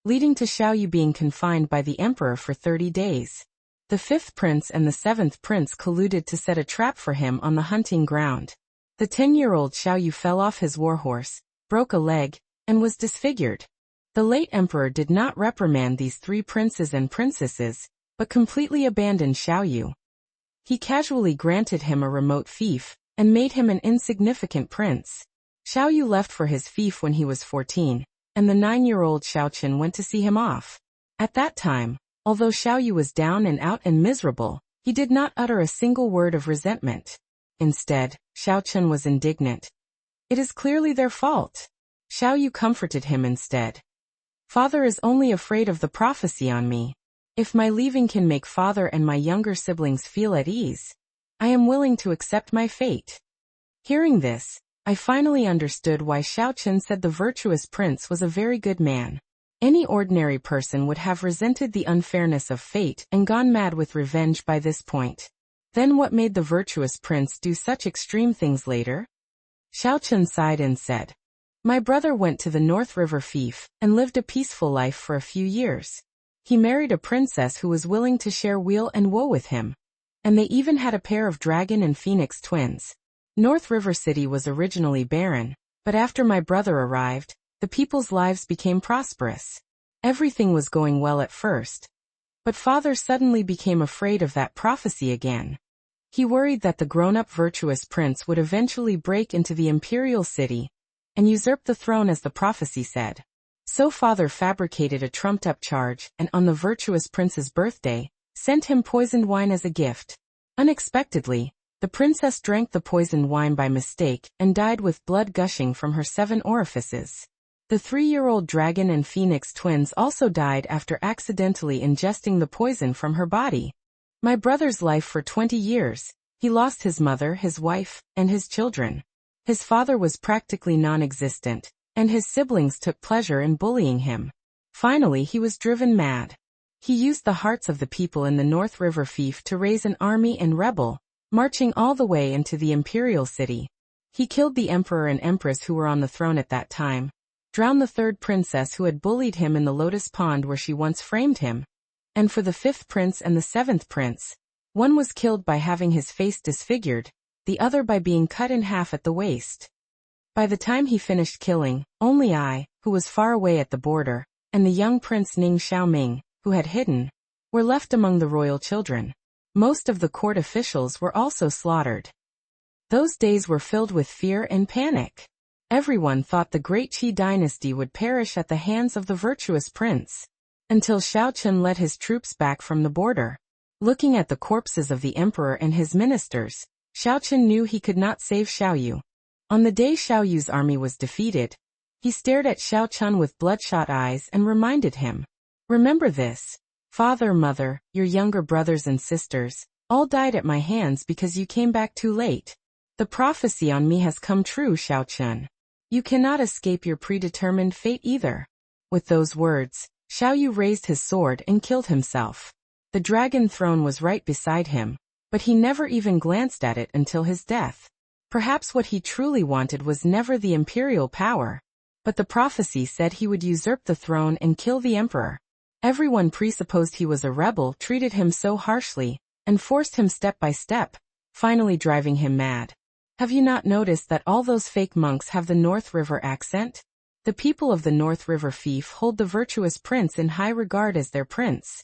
leading to Xiaoyu being confined by the emperor for 30 days. The fifth prince and the seventh prince colluded to set a trap for him on the hunting ground. The 10-year-old Xiaoyu fell off his warhorse, broke a leg, and was disfigured. The late emperor did not reprimand these 3 princes and princesses, but completely abandoned Xiaoyu. He casually granted him a remote fief, and made him an insignificant prince. Xiaoyu left for his fief when he was 14, and the 9-year-old Xiaochen went to see him off. At that time, although Xiaoyu was down and out and miserable, he did not utter a single word of resentment. Instead, Xiaochen was indignant. "It is clearly their fault." Xiaoyu comforted him instead. "Father is only afraid of the prophecy on me. If my leaving can make father and my younger siblings feel at ease, I am willing to accept my fate." Hearing this, I finally understood why Xiaochen said the virtuous prince was a very good man. Any ordinary person would have resented the unfairness of fate and gone mad with revenge by this point. Then what made the virtuous prince do such extreme things later? Xiaochen sighed and said, "My brother went to the North River fief and lived a peaceful life for a few years. He married a princess who was willing to share weal and woe with him. And they even had a pair of dragon and phoenix twins. North River City was originally barren, but after my brother arrived, the people's lives became prosperous. Everything was going well at first. But father suddenly became afraid of that prophecy again. He worried that the grown-up virtuous prince would eventually break into the imperial city and usurp the throne as the prophecy said. So father fabricated a trumped-up charge and on the virtuous prince's birthday, sent him poisoned wine as a gift. Unexpectedly, the princess drank the poisoned wine by mistake and died with blood gushing from her 7 orifices. The 3-year-old dragon and phoenix twins also died after accidentally ingesting the poison from her body. My brother's life for 20 years, he lost his mother, his wife, and his children. His father was practically non-existent, and his siblings took pleasure in bullying him. Finally, he was driven mad. He used the hearts of the people in the North River fief to raise an army and rebel, marching all the way into the imperial city. He killed the emperor and empress who were on the throne at that time, drowned the third princess who had bullied him in the lotus pond where she once framed him, and for the 5th prince and the 7th prince, one was killed by having his face disfigured, the other by being cut in half at the waist. By the time he finished killing, only I, who was far away at the border, and the young prince Ning Xiaoming, who had hidden, were left among the royal children. Most of the court officials were also slaughtered. Those days were filled with fear and panic. Everyone thought the great Qi dynasty would perish at the hands of the virtuous prince. until Xiao Chun led his troops back from the border. Looking at the corpses of the emperor and his ministers, Xiao Chun knew he could not save Xiaoyu. On the day Xiaoyu's army was defeated, he stared at Xiao Chun with bloodshot eyes and reminded him, "Remember this. Father, mother, your younger brothers and sisters, all died at my hands because you came back too late. The prophecy on me has come true, Xiao Chun. You cannot escape your predetermined fate either." With those words, Xiaoyu raised his sword and killed himself. The dragon throne was right beside him, but he never even glanced at it until his death. Perhaps what he truly wanted was never the imperial power, but the prophecy said he would usurp the throne and kill the emperor. Everyone presupposed he was a rebel, treated him so harshly, and forced him step by step, finally driving him mad. Have you not noticed that all those fake monks have the North River accent? The people of the North River fief hold the virtuous prince in high regard as their prince.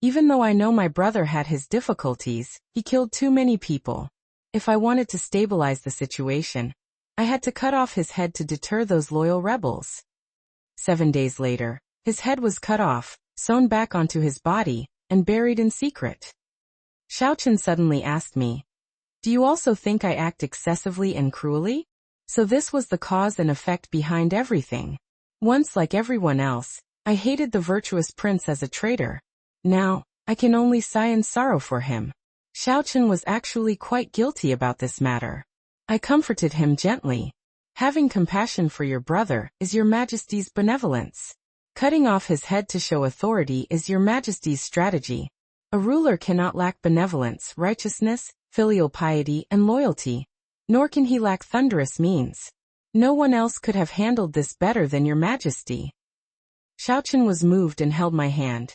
Even though I know my brother had his difficulties, he killed too many people. If I wanted to stabilize the situation, I had to cut off his head to deter those loyal rebels. 7 days later, his head was cut off, sewn back onto his body, and buried in secret. Xiao Chun suddenly asked me, "Do you also think I act excessively and cruelly?" So this was the cause and effect behind everything. Once, like everyone else, I hated the virtuous prince as a traitor. Now, I can only sigh in sorrow for him. Xiao Chun was actually quite guilty about this matter. I comforted him gently. Having compassion for your brother is your Majesty's benevolence. Cutting off his head to show authority is your Majesty's strategy. A ruler cannot lack benevolence, righteousness, filial piety, and loyalty, nor can he lack thunderous means. No one else could have handled this better than your Majesty. Xiao Chun was moved and held my hand.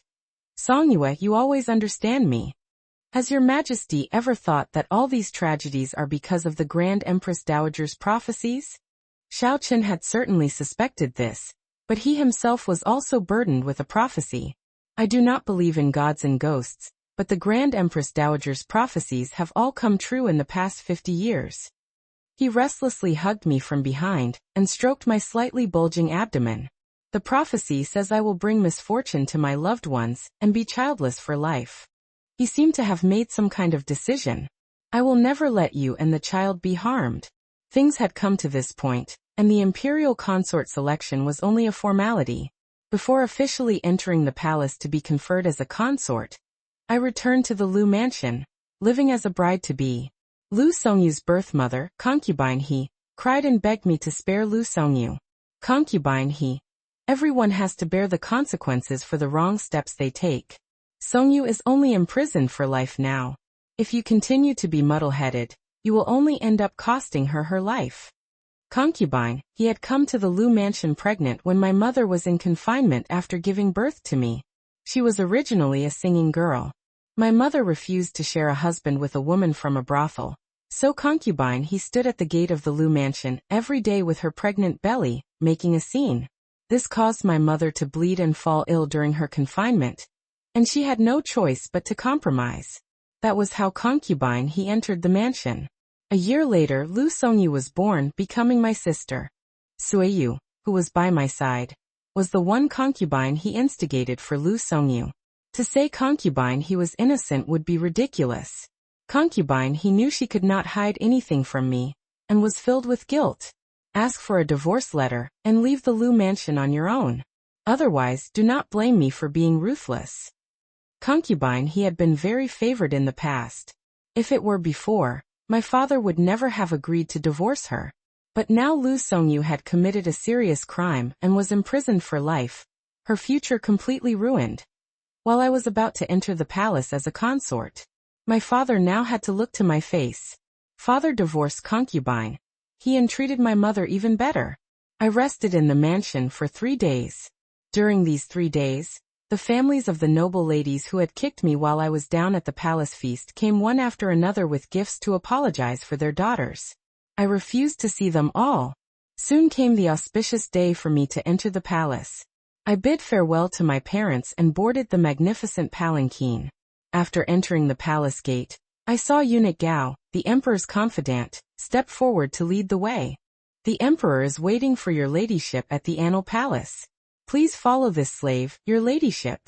"Songyue, you always understand me. Has your Majesty ever thought that all these tragedies are because of the Grand Empress Dowager's prophecies?" Xiao Chun had certainly suspected this, but he himself was also burdened with a prophecy. "I do not believe in gods and ghosts, but the Grand Empress Dowager's prophecies have all come true in the past 50 years. He restlessly hugged me from behind and stroked my slightly bulging abdomen. "The prophecy says I will bring misfortune to my loved ones and be childless for life." He seemed to have made some kind of decision. "I will never let you and the child be harmed." Things had come to this point, and the imperial consort selection was only a formality. Before officially entering the palace to be conferred as a consort, I returned to the Lu mansion, living as a bride-to-be. Lu Songyu's birth mother, concubine He, cried and begged me to spare Lu Songyu. Concubine He. Everyone has to bear the consequences for the wrong steps they take. Songyu is only imprisoned for life now. If you continue to be muddle-headed, you will only end up costing her her life. Concubine, he had come to the Lu mansion pregnant when my mother was in confinement after giving birth to me. She was originally a singing girl. My mother refused to share a husband with a woman from a brothel. So concubine he stood at the gate of the Lu mansion every day with her pregnant belly, making a scene. This caused my mother to bleed and fall ill during her confinement, and she had no choice but to compromise. That was how concubine he entered the mansion. A year later Lu Songyu was born, becoming my sister. Suiyu, who was by my side, was the one concubine he instigated for Lu Songyu. To say concubine he was innocent would be ridiculous. Concubine he knew she could not hide anything from me, and was filled with guilt. Ask for a divorce letter, and leave the Lu mansion on your own. Otherwise, do not blame me for being ruthless. Concubine he had been very favored in the past. If it were before, my father would never have agreed to divorce her. But now Lu Songyu had committed a serious crime and was imprisoned for life, her future completely ruined. While I was about to enter the palace as a consort, my father now had to look to my face. Father divorced concubine. He entreated my mother even better. I rested in the mansion for 3 days. During these 3 days, the families of the noble ladies who had kicked me while I was down at the palace feast came one after another with gifts to apologize for their daughters. I refused to see them all. Soon came the auspicious day for me to enter the palace. I bid farewell to my parents and boarded the magnificent palanquin. After entering the palace gate, I saw eunuch Gao, the emperor's confidant, step forward to lead the way. "The emperor is waiting for your ladyship at the Annal Palace." Please follow this slave, your ladyship.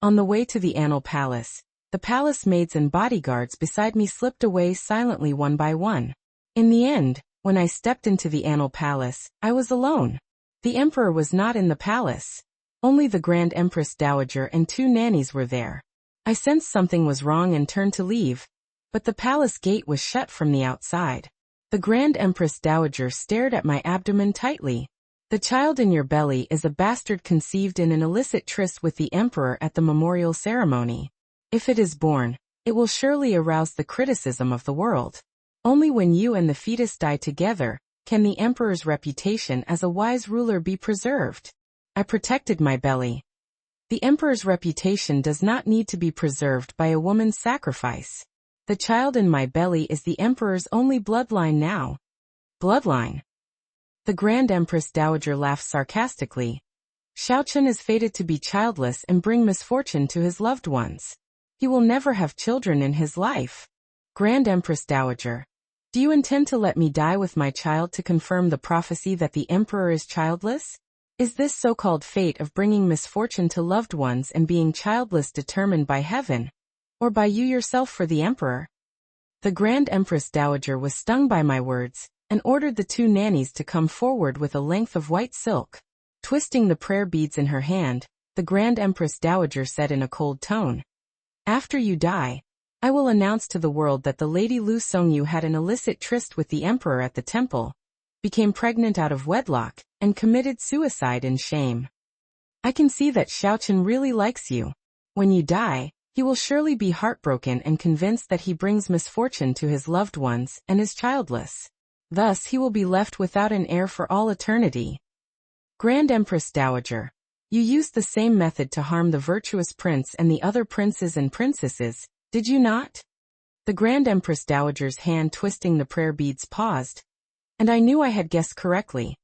On the way to the Annal Palace, the palace maids and bodyguards beside me slipped away silently one by one. In the end, when I stepped into the Annal Palace, I was alone. The emperor was not in the palace. Only the Grand Empress Dowager and 2 nannies were there. I sensed something was wrong and turned to leave, but the palace gate was shut from the outside. The Grand Empress Dowager stared at my abdomen tightly. The child in your belly is a bastard conceived in an illicit tryst with the emperor at the memorial ceremony. If it is born, it will surely arouse the criticism of the world. Only when you and the fetus die together, can the emperor's reputation as a wise ruler be preserved. I protected my belly. The emperor's reputation does not need to be preserved by a woman's sacrifice. The child in my belly is the emperor's only bloodline now. Bloodline. The Grand Empress Dowager laughed sarcastically. Xiaochun is fated to be childless and bring misfortune to his loved ones. He will never have children in his life. Grand Empress Dowager, do you intend to let me die with my child to confirm the prophecy that the emperor is childless? Is this so-called fate of bringing misfortune to loved ones and being childless determined by heaven, or by you yourself for the emperor? The Grand Empress Dowager was stung by my words, and ordered the 2 nannies to come forward with a length of white silk. Twisting the prayer beads in her hand, the Grand Empress Dowager said in a cold tone, "After you die, I will announce to the world that the Lady Lu Songyu had an illicit tryst with the emperor at the temple, became pregnant out of wedlock, and committed suicide in shame. I can see that Xiaochun really likes you. When you die, he will surely be heartbroken and convinced that he brings misfortune to his loved ones and is childless. Thus he will be left without an heir for all eternity." Grand Empress Dowager, you used the same method to harm the virtuous prince and the other princes and princesses, did you not? The Grand Empress Dowager's hand twisting the prayer beads paused, and I knew I had guessed correctly.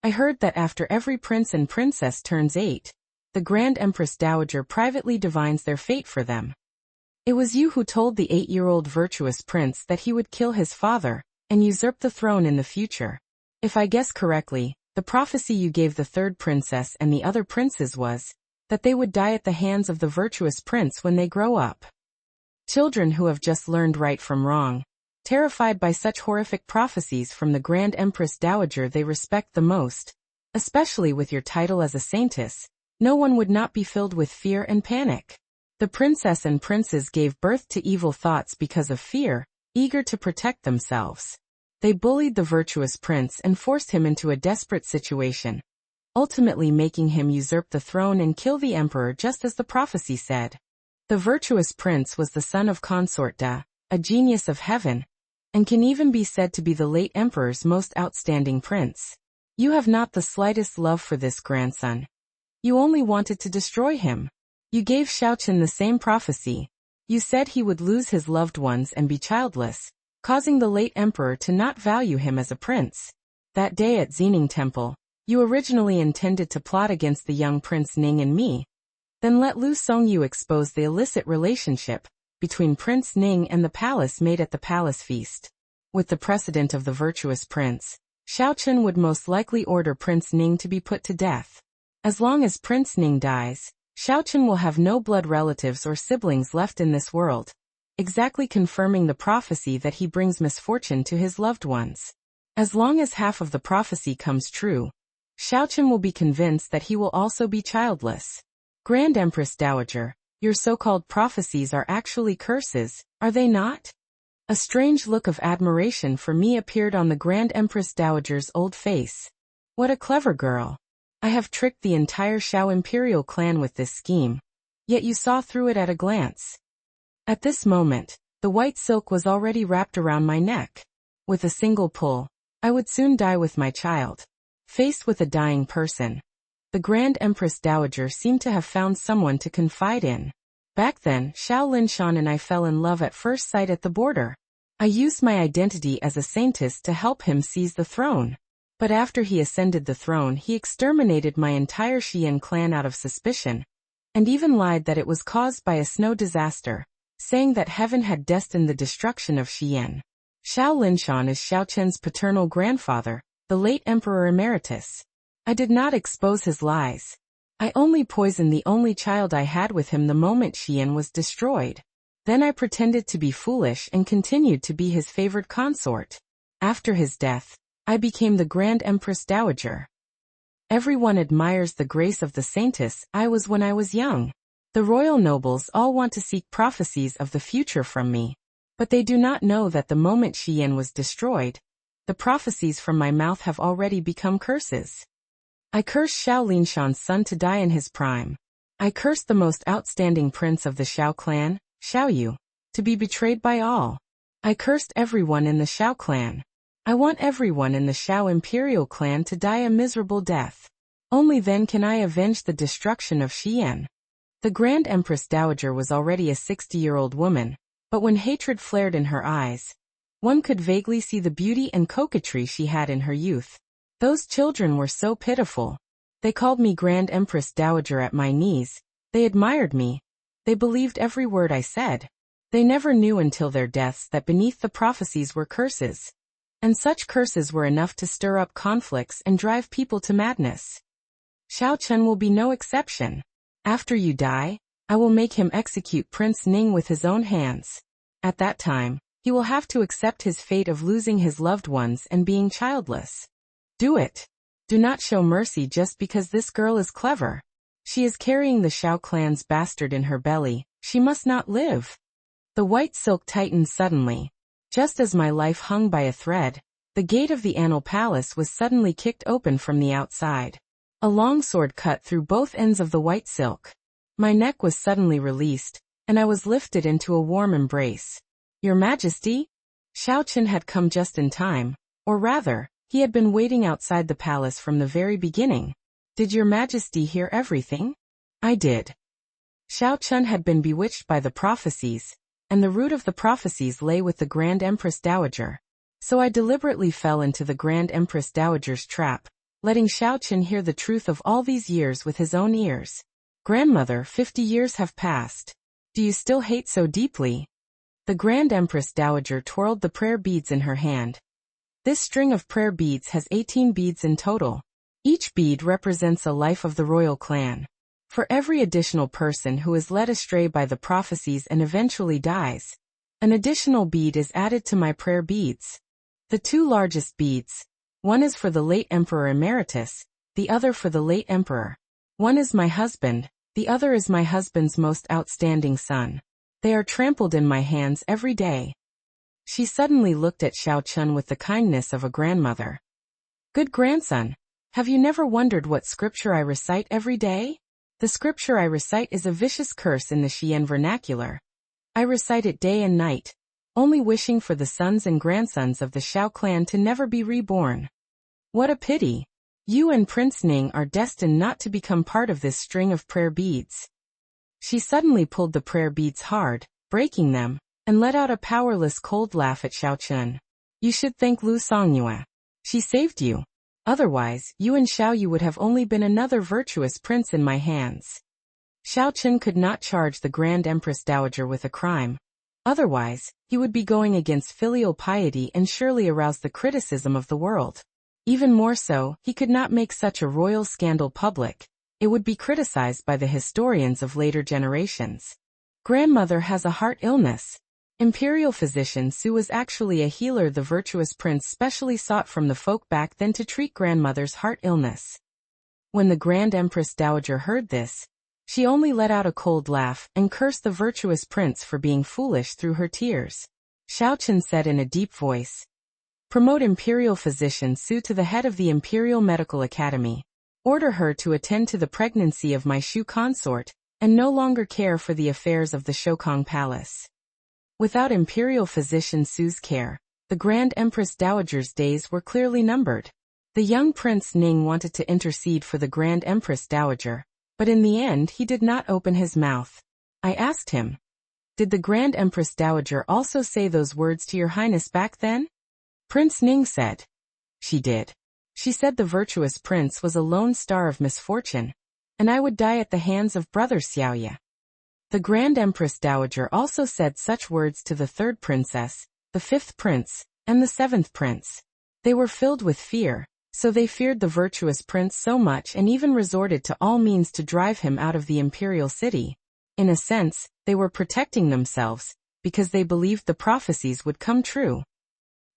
I heard that after every prince and princess turns 8, the Grand Empress Dowager privately divines their fate for them. It was you who told the 8-year-old virtuous prince that he would kill his father and usurp the throne in the future. If I guess correctly, the prophecy you gave the 3rd princess and the other princes was that they would die at the hands of the virtuous prince when they grow up. Children who have just learned right from wrong, terrified by such horrific prophecies from the Grand Empress Dowager they respect the most, especially with your title as a saintess, no one would not be filled with fear and panic. The princess and princes gave birth to evil thoughts because of fear, eager to protect themselves. They bullied the virtuous prince and forced him into a desperate situation, ultimately making him usurp the throne and kill the emperor just as the prophecy said. The virtuous prince was the son of Consort Da, a genius of heaven, and can even be said to be the late emperor's most outstanding prince. You have not the slightest love for this grandson. You only wanted to destroy him. You gave Xiaochun the same prophecy. You said he would lose his loved ones and be childless, causing the late emperor to not value him as a prince. That day at Xining Temple, you originally intended to plot against the young Prince Ning and me. Then let Lu Songyu expose the illicit relationship between Prince Ning and the palace maid at the palace feast. With the precedent of the virtuous prince, Xiaochun would most likely order Prince Ning to be put to death. As long as Prince Ning dies, Xiaochun will have no blood relatives or siblings left in this world, exactly confirming the prophecy that he brings misfortune to his loved ones. As long as half of the prophecy comes true, Xiaochun will be convinced that he will also be childless. Grand Empress Dowager, your so-called prophecies are actually curses, are they not? A strange look of admiration for me appeared on the Grand Empress Dowager's old face. What a clever girl. I have tricked the entire Shao imperial clan with this scheme. Yet you saw through it at a glance. At this moment, the white silk was already wrapped around my neck. With a single pull, I would soon die with my child. Faced with a dying person, the Grand Empress Dowager seemed to have found someone to confide in. Back then, Xiao Linshan and I fell in love at first sight at the border. I used my identity as a saintess to help him seize the throne. But after he ascended the throne, he exterminated my entire Xian clan out of suspicion, and even lied that it was caused by a snow disaster, saying that heaven had destined the destruction of Xian. Xiao Linshan is Xiaochun's paternal grandfather, the late Emperor Emeritus. I did not expose his lies. I only poisoned the only child I had with him the moment Xian was destroyed. Then I pretended to be foolish and continued to be his favored consort. After his death, I became the Grand Empress Dowager. Everyone admires the grace of the saintess I was when I was young. The royal nobles all want to seek prophecies of the future from me. But they do not know that the moment Xian was destroyed, the prophecies from my mouth have already become curses. I curse Xiao Linshan's son to die in his prime. I curse the most outstanding prince of the Xiao clan, Xiao Yu, to be betrayed by all. I cursed everyone in the Xiao clan. I want everyone in the Xiao imperial clan to die a miserable death. Only then can I avenge the destruction of Xian. The Grand Empress Dowager was already a 60-year-old woman, but when hatred flared in her eyes, one could vaguely see the beauty and coquetry she had in her youth. Those children were so pitiful. They called me Grand Empress Dowager at my knees. They admired me. They believed every word I said. They never knew until their deaths that beneath the prophecies were curses. And such curses were enough to stir up conflicts and drive people to madness. Xiao Chen will be no exception. After you die, I will make him execute Prince Ning with his own hands. At that time, he will have to accept his fate of losing his loved ones and being childless. Do it. Do not show mercy just because this girl is clever. She is carrying the Xiao clan's bastard in her belly. She must not live. The white silk tightened suddenly. Just as my life hung by a thread, the gate of the Annal Palace was suddenly kicked open from the outside. A long sword cut through both ends of the white silk. My neck was suddenly released, and I was lifted into a warm embrace. Your Majesty? Xiao Chen had come just in time, or rather, he had been waiting outside the palace from the very beginning. Did your Majesty hear everything? I did. Xiao Chen had been bewitched by the prophecies, and the root of the prophecies lay with the Grand Empress Dowager. So I deliberately fell into the Grand Empress Dowager's trap, letting Xiao Chen hear the truth of all these years with his own ears. Grandmother, 50 years have passed. Do you still hate so deeply? The Grand Empress Dowager twirled the prayer beads in her hand. This string of prayer beads has 18 beads in total. Each bead represents a life of the royal clan. For every additional person who is led astray by the prophecies and eventually dies, an additional bead is added to my prayer beads. The two largest beads, one is for the late Emperor Emeritus, the other for the late Emperor. One is my husband, the other is my husband's most outstanding son. They are trampled in my hands every day. She suddenly looked at Xiao Chen with the kindness of a grandmother. Good grandson, have you never wondered what scripture I recite every day? The scripture I recite is a vicious curse in the Xian vernacular. I recite it day and night, only wishing for the sons and grandsons of the Xiao clan to never be reborn. What a pity. You and Prince Ning are destined not to become part of this string of prayer beads. She suddenly pulled the prayer beads hard, breaking them, and let out a powerless cold laugh at Xiao Chen. You should thank Lu Songyue. She saved you. Otherwise, you and Xiao Yu would have only been another virtuous prince in my hands. Xiao Chen could not charge the Grand Empress Dowager with a crime. Otherwise, he would be going against filial piety and surely arouse the criticism of the world. Even more so, he could not make such a royal scandal public. It would be criticized by the historians of later generations. Grandmother has a heart illness. Imperial physician Su was actually a healer the virtuous prince specially sought from the folk back then to treat grandmother's heart illness. When the Grand Empress Dowager heard this, she only let out a cold laugh and cursed the virtuous prince for being foolish through her tears. Xiao Chen said in a deep voice, "Promote Imperial physician Su to the head of the Imperial Medical Academy. Order her to attend to the pregnancy of my Shu consort, and no longer care for the affairs of the Shokong Palace." Without Imperial physician Su's care, the Grand Empress Dowager's days were clearly numbered. The young Prince Ning wanted to intercede for the Grand Empress Dowager, but in the end he did not open his mouth. I asked him, "Did the Grand Empress Dowager also say those words to your highness back then?" Prince Ning said, "She did. She said the virtuous prince was a lone star of misfortune, and I would die at the hands of brother Xiaoye." The Grand Empress Dowager also said such words to the third princess, the fifth prince, and the seventh prince. They were filled with fear, So they feared the virtuous prince so much and even resorted to all means to drive him out of the imperial city. In a sense, they were protecting themselves, because they believed the prophecies would come true.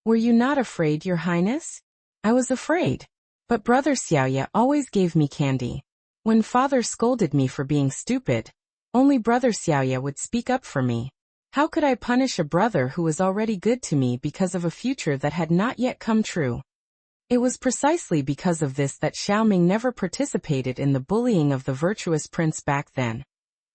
Were you not afraid, Your Highness? I was afraid. But Brother Xiaoya always gave me candy. When father scolded me for being stupid, only Brother Xiaoya would speak up for me. How could I punish a brother who was already good to me because of a future that had not yet come true? It was precisely because of this that Xiaoming never participated in the bullying of the virtuous prince back then.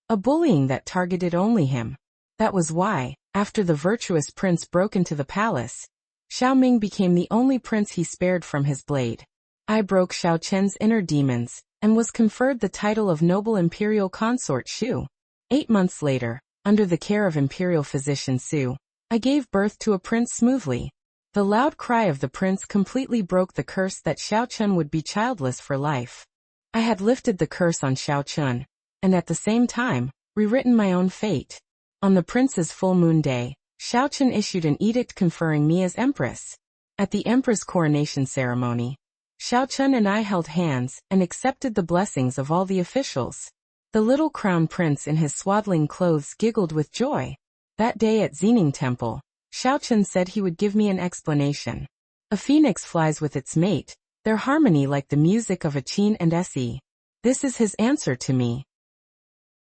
A bullying that targeted only him. That was why, after the virtuous prince broke into the palace, Xiaoming became the only prince he spared from his blade. I broke Xiao Chen's inner demons, and was conferred the title of noble imperial consort Xu. 8 months later, under the care of imperial physician Su, I gave birth to a prince smoothly. The loud cry of the prince completely broke the curse that Xiao Chen would be childless for life. I had lifted the curse on Xiao Chen, and at the same time, rewritten my own fate. On the prince's full moon day, Xiao Chen issued an edict conferring me as empress. At the empress coronation ceremony, Xiao Chen and I held hands and accepted the blessings of all the officials. The little crown prince in his swaddling clothes giggled with joy. That day at Xining Temple, Xiao Chen said he would give me an explanation. A phoenix flies with its mate, their harmony like the music of a qin and se. This is his answer to me.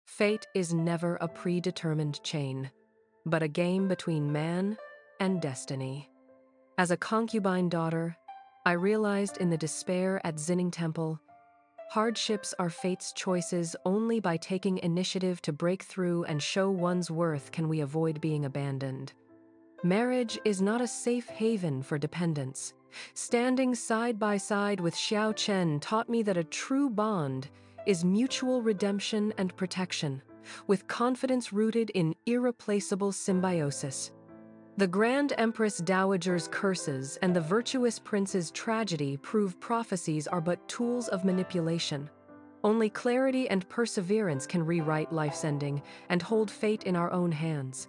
Fate is never a predetermined chain, but a game between man and destiny. As a concubine daughter, I realized in the despair at Xining Temple, hardships are fate's choices. Only by taking initiative to break through and show one's worth can we avoid being abandoned. Marriage is not a safe haven for dependence. Standing side by side with Xiao Chen taught me that a true bond is mutual redemption and protection, with confidence rooted in irreplaceable symbiosis. The Grand Empress Dowager's curses and the virtuous prince's tragedy prove prophecies are but tools of manipulation. Only clarity and perseverance can rewrite life's ending and hold fate in our own hands.